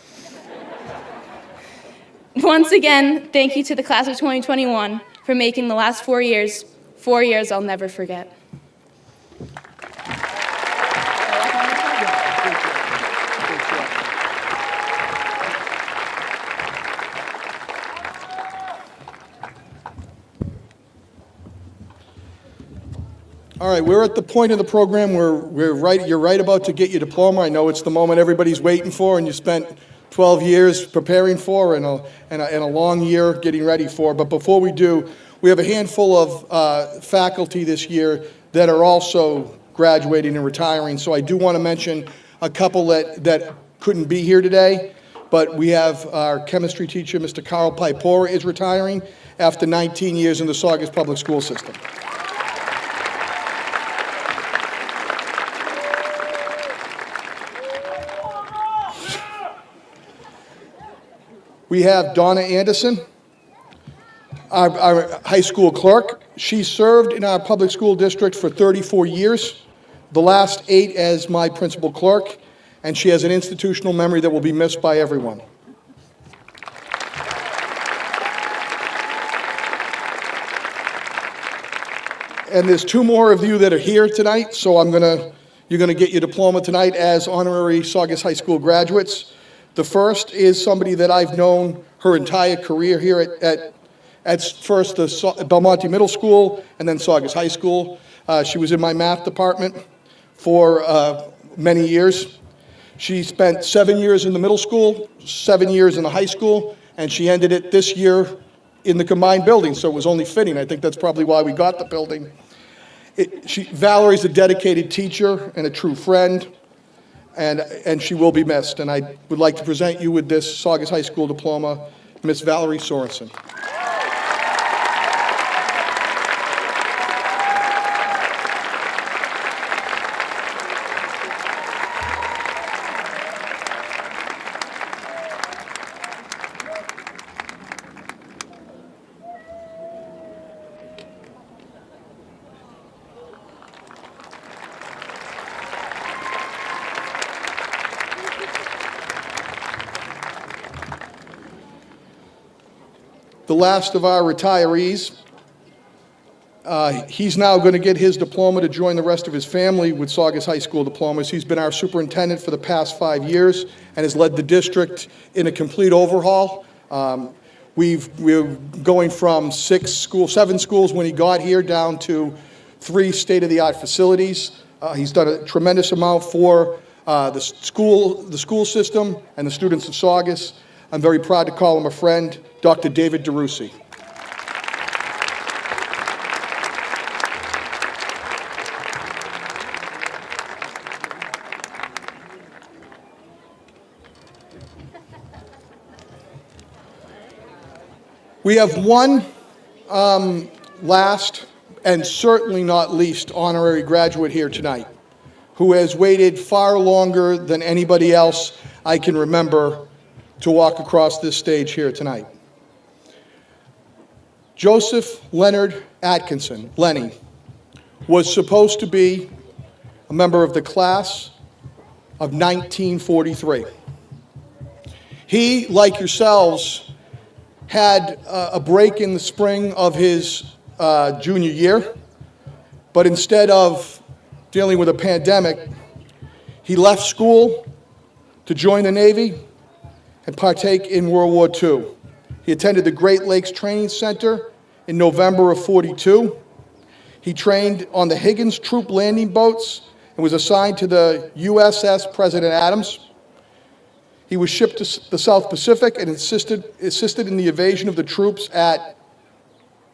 Once again, thank you to the class of 2021 for making the last 4 years I'll never forget. All right, we're at the point of the program where you're right about to get your diploma. I know it's the moment everybody's waiting for, and you spent 12 years preparing for and a long year getting ready for. But before we do, we have a handful of faculty this year that are also graduating and retiring. So I do want to mention a couple that couldn't be here today. But we have our chemistry teacher, Mr. Carl Pipora, is retiring after 19 years in the Saugus public school system. We have Donna Anderson, our high school clerk. She served in our public school district for 34 years. the last 8 as my principal clerk, and she has an institutional memory that will be missed by everyone. And there's 2 more of you that are here tonight, so you're gonna get your diploma tonight as honorary Saugus High School graduates. The first is somebody that I've known her entire career here at first the Belmonte Middle School and then Saugus High School. She was in my math department for many years. She spent 7 years in the middle school, 7 years in the high school, and she ended it this year in the combined building, so it was only fitting. I think that's probably why we got the building. Valerie's a dedicated teacher and a true friend, and she will be missed. And I would like to present you with this Saugus High School diploma, Miss Valerie Sorensen. The last of our retirees, he's now going to get his diploma to join the rest of his family with Saugus High School diplomas. He's been our superintendent for the past 5 years and has led the district in a complete overhaul. We're going from 7 schools when he got here down to 3 state-of-the-art facilities. He's done a tremendous amount for the school system and the students of Saugus. I'm very proud to call him a friend, Dr. David DeRusi. We have one last and certainly not least honorary graduate here tonight who has waited far longer than anybody else I can remember to walk across this stage here tonight. Joseph Leonard Atkinson, Lenny, was supposed to be a member of the class of 1943. He, like yourselves, had a break in the spring of his junior year, but instead of dealing with a pandemic, he left school to join the Navy and partake in World War II. He attended the Great Lakes Training Center in November of '42. He trained on the Higgins troop landing boats and was assigned to the USS President Adams. He was shipped to the South Pacific and assisted in the evasion of the troops at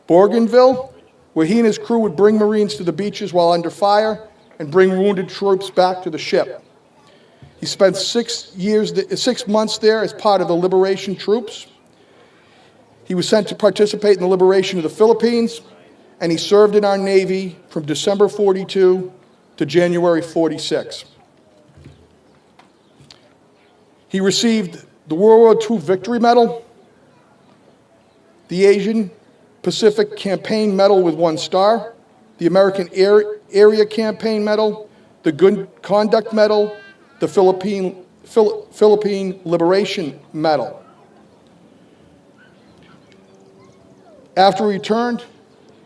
Bougainville, where he and his crew would bring Marines to the beaches while under fire and bring wounded troops back to the ship. He spent 6 months there as part of the liberation troops. He was sent to participate in the liberation of the Philippines, and he served in our Navy from December '42 to January '46. He received the World War II Victory Medal, the Asian Pacific Campaign Medal with 1 star, the American Area Campaign Medal, the Good Conduct Medal, the Philippine Liberation Medal. After he returned,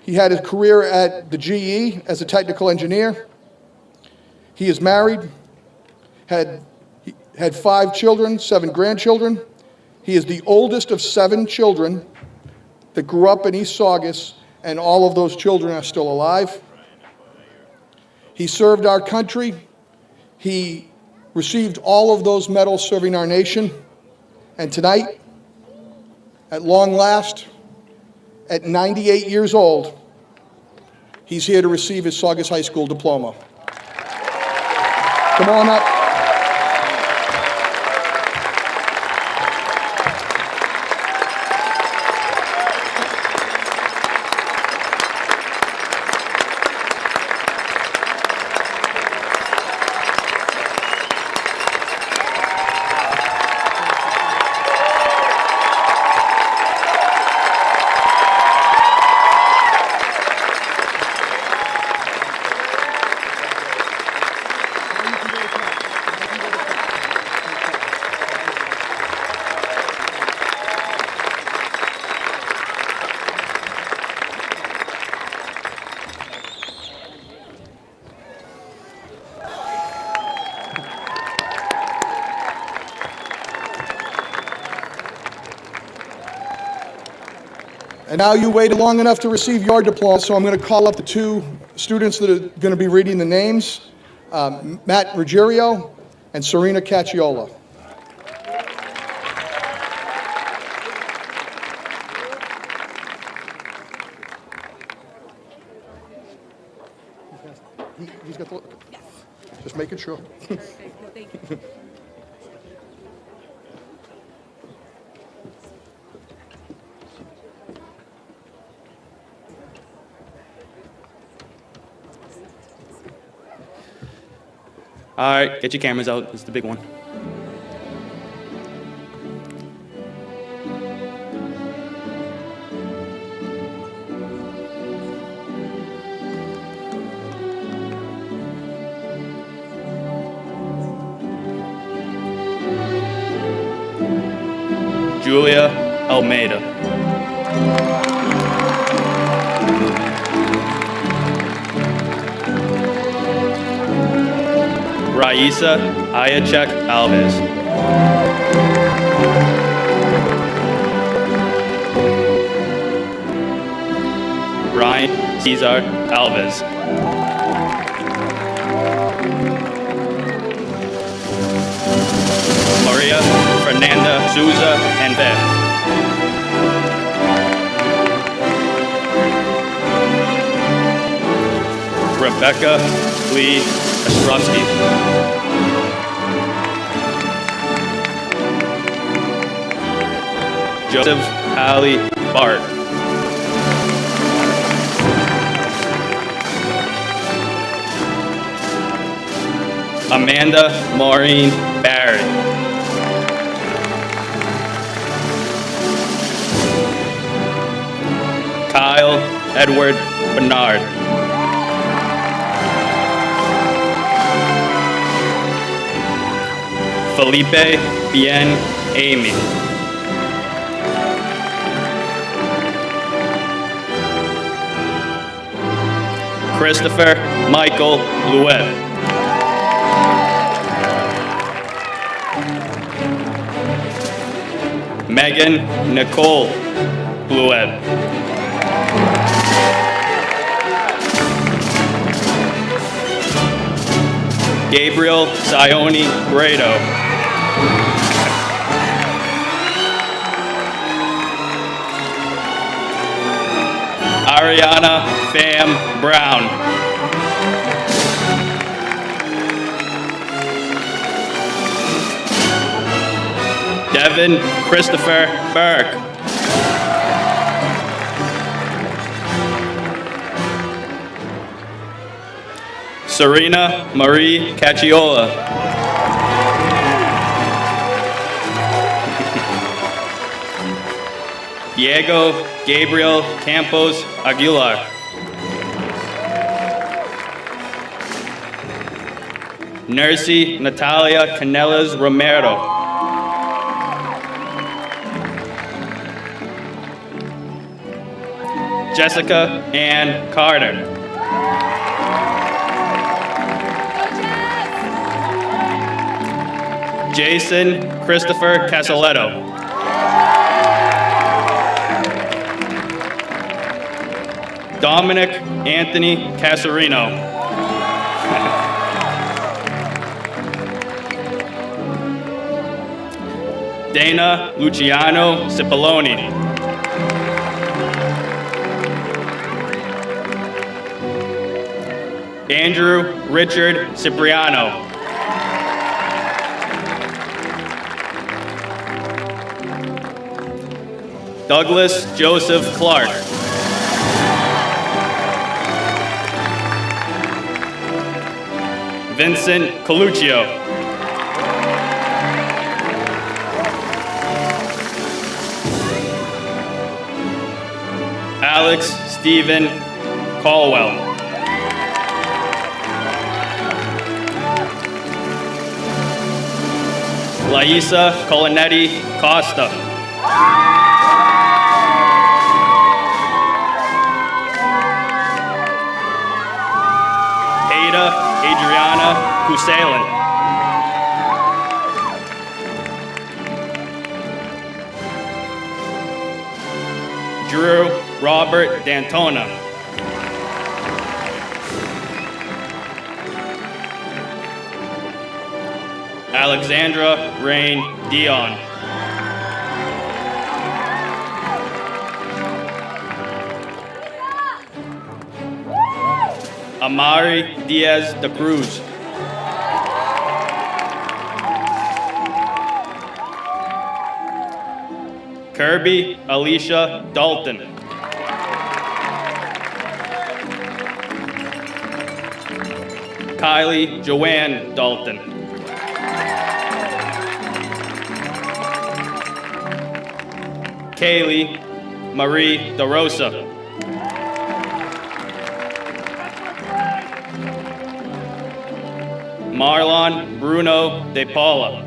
he had his career at the GE as a technical engineer. He is married, had 5 children, 7 grandchildren. He is the oldest of 7 children that grew up in East Saugus, and all of those children are still alive. He served our country. He received all of those medals serving our nation. And tonight, at long last, at 98 years old, he's here to receive his Saugus High School diploma. Come on up. And now you waited long enough to receive your diploma, so I'm going to call up the two students that are going to be reading the names, Matt Ruggiero and Serena Cacciola. He's got the... Yes. Just making sure. Thank you. All right, get your cameras out. This is the big one. Julia Almeida. Raisa Ayachek Alves. Ryan Cesar Alves. Maria Fernanda Souza Enve. Rebecca Lee Ostrowski. Joseph Ali Bart. Amanda Maureen Barry. Kyle Edward Bernard. Felipe Bien Amy. Christopher Michael Louet. Megan Nicole Louet. Gabriel Sione Brado. Ariana Pham Brown. Devin Christopher Burke. Serena Marie Cacciola. Diego Gabriel Campos Aguilar. Nursey Natalia Canelas Romero. Jessica Ann Carter. Jason Christopher Casaletto. Dominic Anthony Casarino. Dana Luciano Cipollone. Andrew Richard Cipriano. Douglas Joseph Clark. Vincent Coluccio. Alex Stephen Caldwell. Laisa Colinetti Costa. Ada Adriana Kusalin. Drew Robert D'Antona. Alexandra Rain Dion. Amari Diaz de Cruz. Kirby Alicia Dalton. Kylie Joanne Dalton. Kaylee Marie DeRosa. Marlon Bruno De Paula.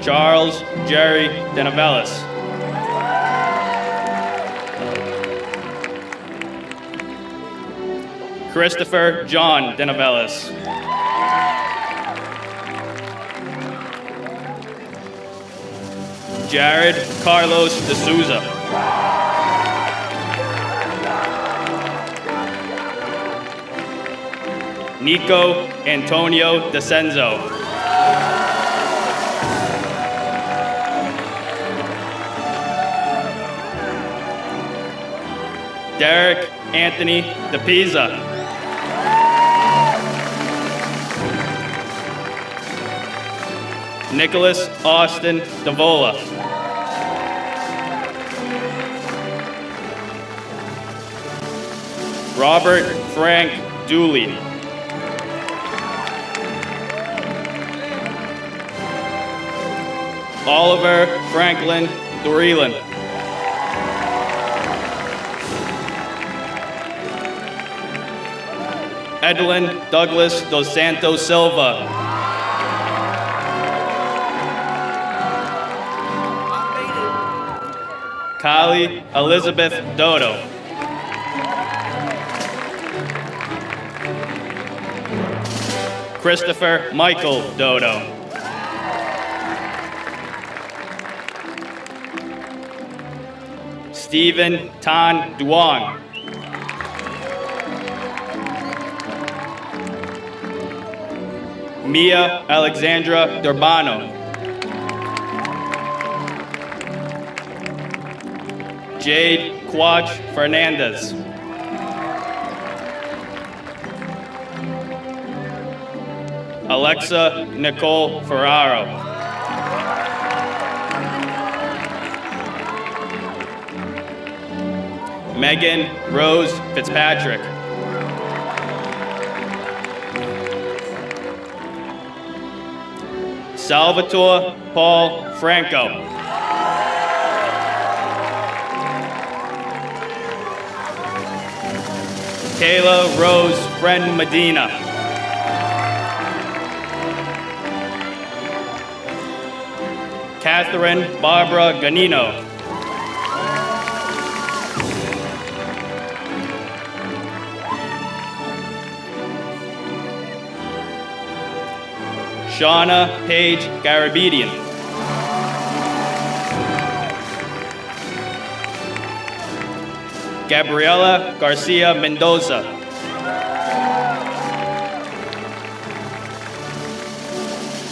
Charles Jerry Denavelis. Christopher John Denavelis. Jared Carlos De Souza. Nico Antonio DeCenzo. Derek Anthony DePisa. Nicholas Austin Davola. Robert Frank Dooley. Oliver Franklin Dorelan. Edwin Douglas Dos Santos Silva. Kylie Elizabeth Dodo. Christopher Michael Dodo. Stephen Tan Duong. Mia Alexandra Durbano. Jade Quach Fernandez. Alexa Nicole Ferraro. Megan Rose Fitzpatrick. Salvatore Paul Franco. Kayla Rose Friend Medina. Catherine Barbara Ganino. Shauna Paige Garabedian. Gabriela Garcia Mendoza.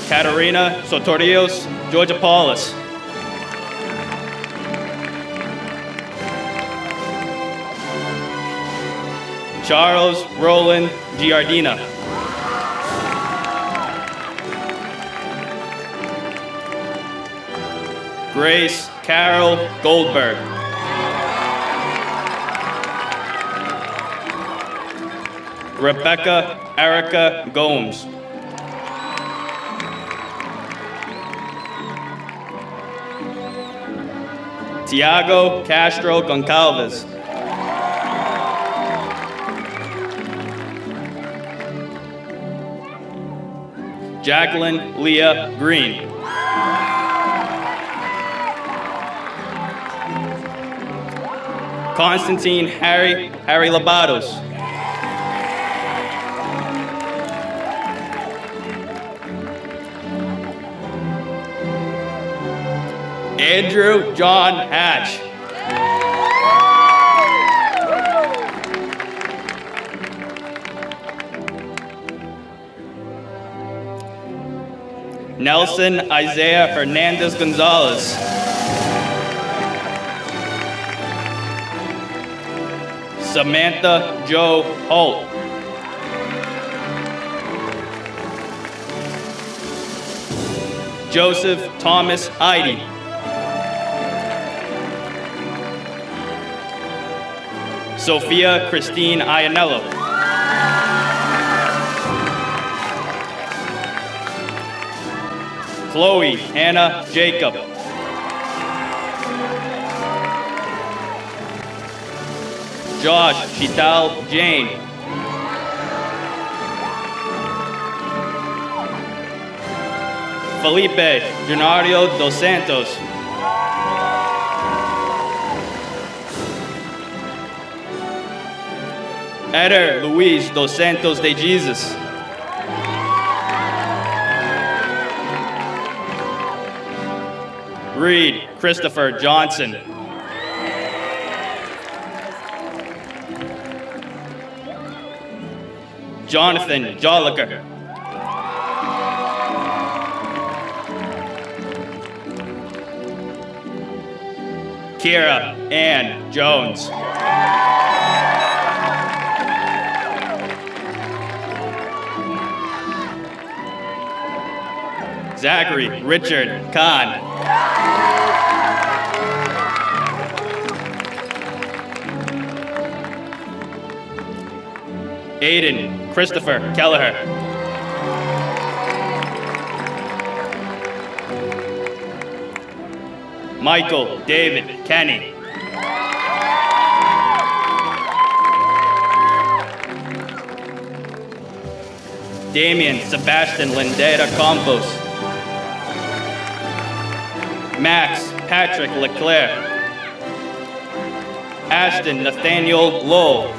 Katarina Sotorios Georgia Paulus. Charles Roland Giardina. Grace Carol Goldberg. Rebecca Erica Gomes. Tiago Castro Goncalves. Jacqueline Leah Green. Constantine Harry Labados. Andrew John Hatch. Nelson Isaiah Hernandez Gonzalez. Samantha Jo Holt. Joseph Thomas Heidi. Sophia Christine Ianello. Chloe Hannah Jacob. Josh Shital Jane. Felipe Gennaro dos Santos. Eder Luis dos Santos de Jesus. Reed Christopher Johnson. Jonathan Jolliker. Kira Ann Jones. Zachary Richard Kahn. Aiden Christopher Kelleher. Michael David Kenny. Damian Sebastian Lindera Campos. Max Patrick Leclerc. Ashton Nathaniel Lowell.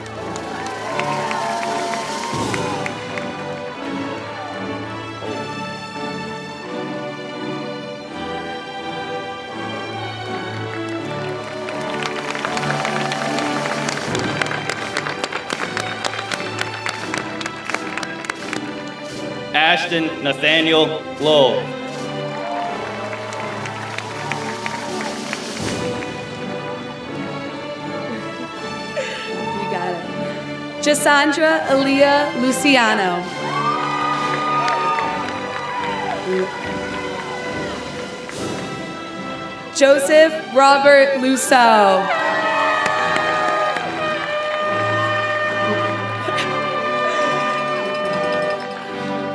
Ashton Nathaniel Lowell. You got it. Jasandra Aaliyah Luciano. Joseph Robert Lusso.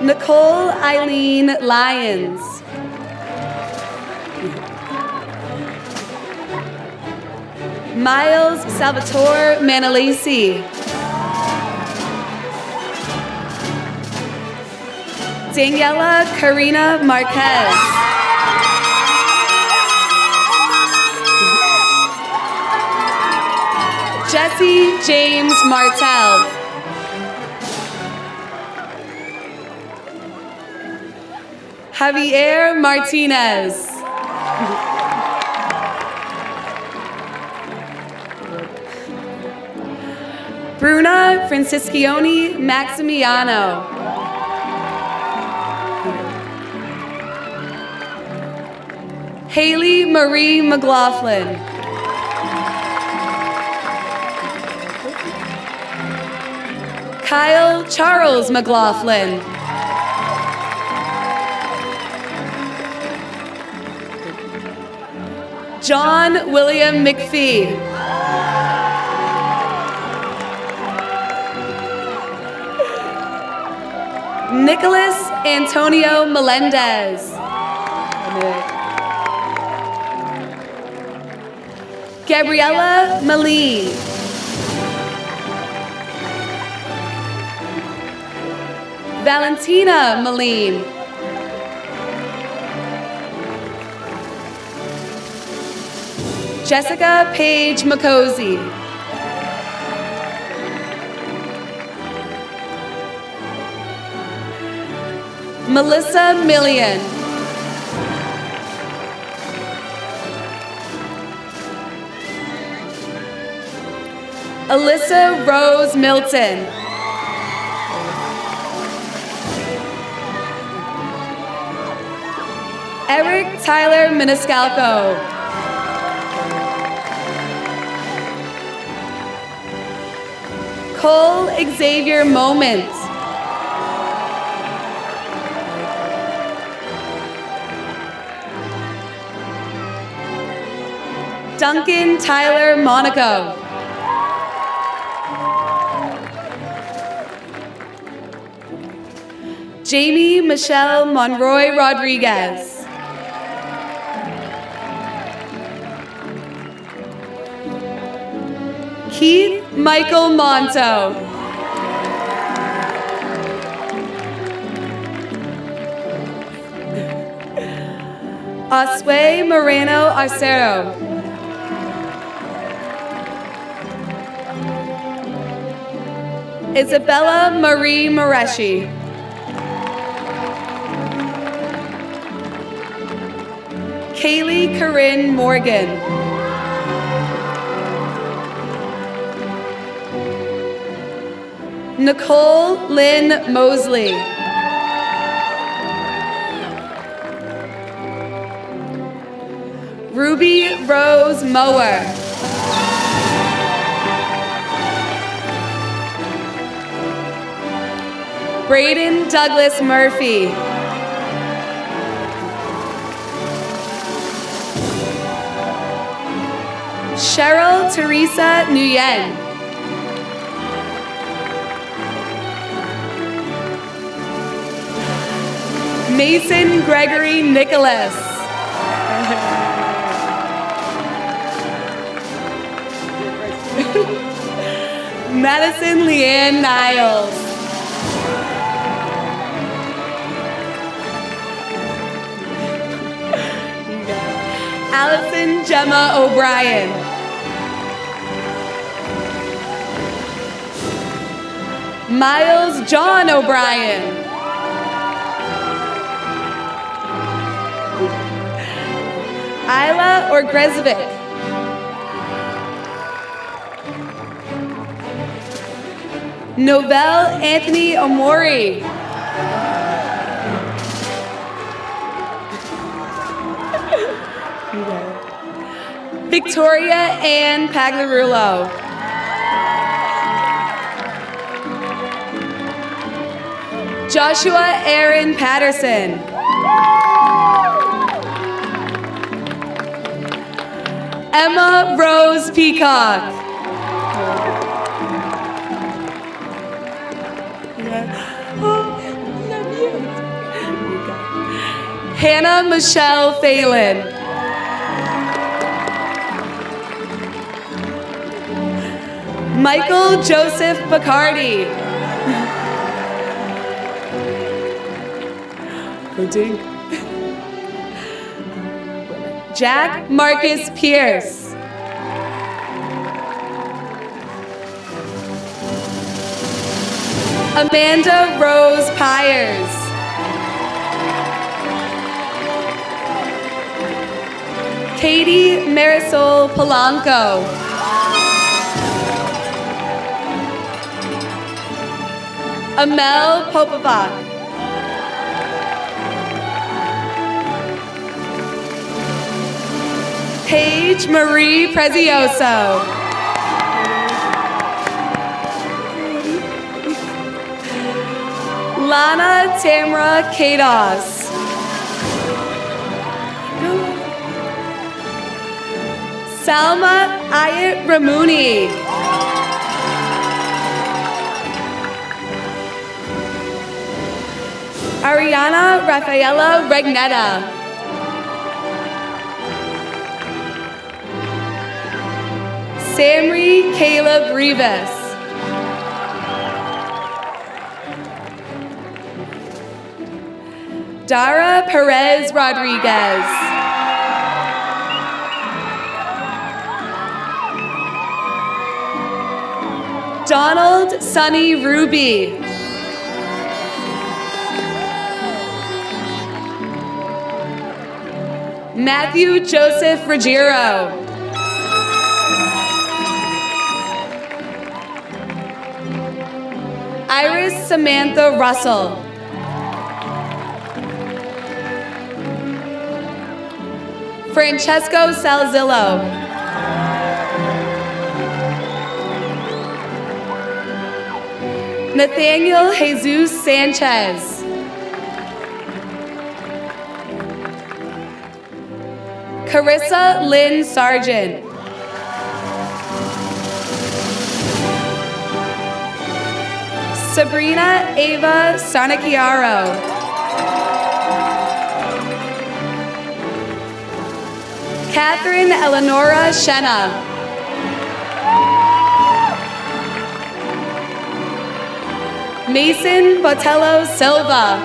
Nicole Eileen Lyons. Miles Salvatore Manalesi. Daniela Karina Marquez. Jesse James Martell. Javier Martinez. Bruna Franciscioni Maximiano. Haley Marie McLaughlin. Kyle Charles McLaughlin. John William McPhee. Nicholas Antonio Melendez. Gabriella Maline. Valentina Maline. Jessica Paige McCosey. Melissa Millian. Alyssa Rose Milton. Eric Tyler Maniscalco. Cole Xavier Moment. Duncan Tyler Monaco. Jamie Michelle Monroy Rodriguez. Keith Michael Monto. Oswe Moreno Arcero. Isabella Marie Moreshi. Kaylee Corinne Morgan. Nicole Lynn Mosley. Ruby Rose Mower. Braden Douglas Murphy. Cheryl Teresa Nguyen. Mason Gregory Nicholas. Madison Leanne Niles. Allison Gemma O'Brien. Miles John O'Brien. Isla Orgrezovic. Novell Anthony Omori. Victoria Ann Pagliarulo. Joshua Aaron Patterson. Emma Rose Peacock. Hannah Michelle Phelan. Michael Joseph Bacardi. Jack Marcus Pierce. Amanda Rose Pyers. Katie Marisol Polanco. Amel Popovac. Paige Marie Prezioso. Lana Tamra Kados. Salma Ayat Ramuni. Ariana Rafaela Regnetta. Samri Caleb Rivas. Dara Perez Rodriguez. Donald Sonny Ruby. Matthew Joseph Ruggiero. Iris Samantha Russell. Francesco Salzillo. Nathaniel Jesus Sanchez. Carissa Lynn Sargent. Sabrina Ava Sarnachiaro. Catherine Eleonora Shenna. Mason Botello Silva.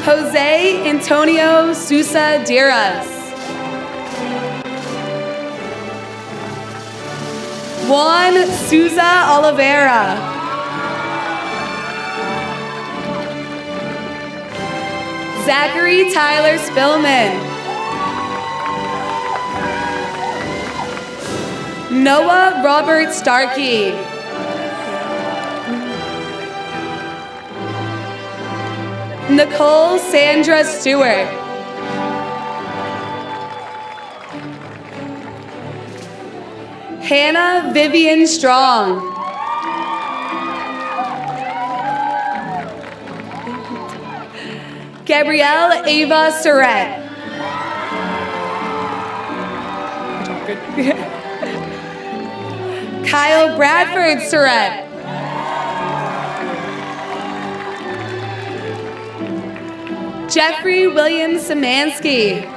Jose Antonio Sousa Diras. Juan Souza Oliveira. Zachary Tyler Spillman. Noah Robert Starkey. Nicole Sandra Stewart. Hannah Vivian Strong. Gabrielle Ava Surratt. Kyle Bradford Surratt. Jeffrey William Szymanski.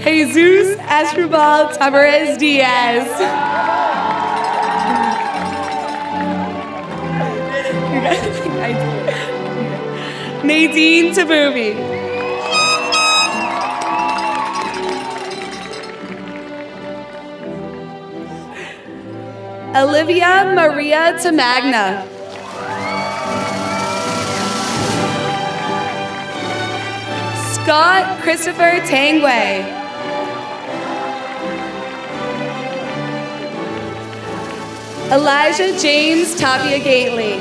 Jesus Asdrubal Tabarez Diaz. Nadine Tabubi. Olivia Maria Tamagna. Scott Christopher Tangway. Elijah James Tapia Gately.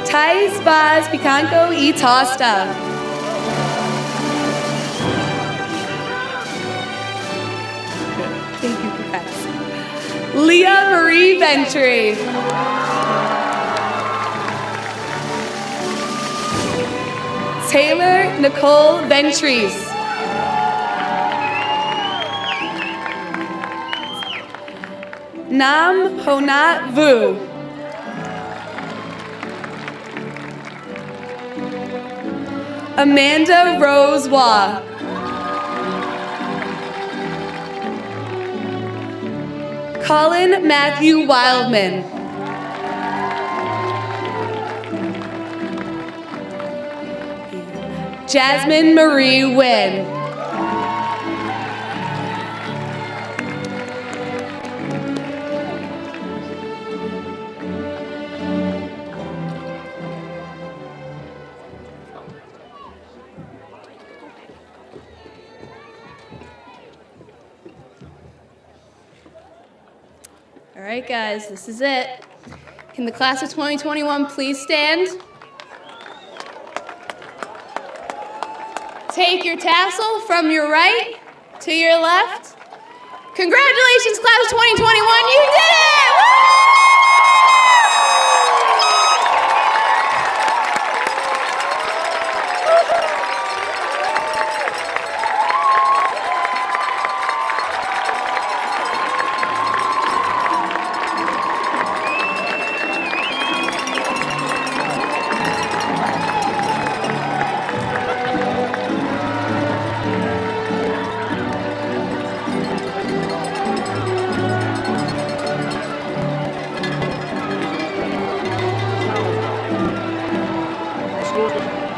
Thais Vaz Picanco E. Tosta. Thank you, Chris. Leah Marie Ventry. Taylor Nicole Ventries. Nam Honat Vu. Amanda Rose Waugh. Colin Matthew Wildman. Jasmine Marie Wynn. All right, guys, this is it. Can the class of 2021 please stand? Take your tassel from your right to your left. Congratulations, class of 2021, you did it! Woo! School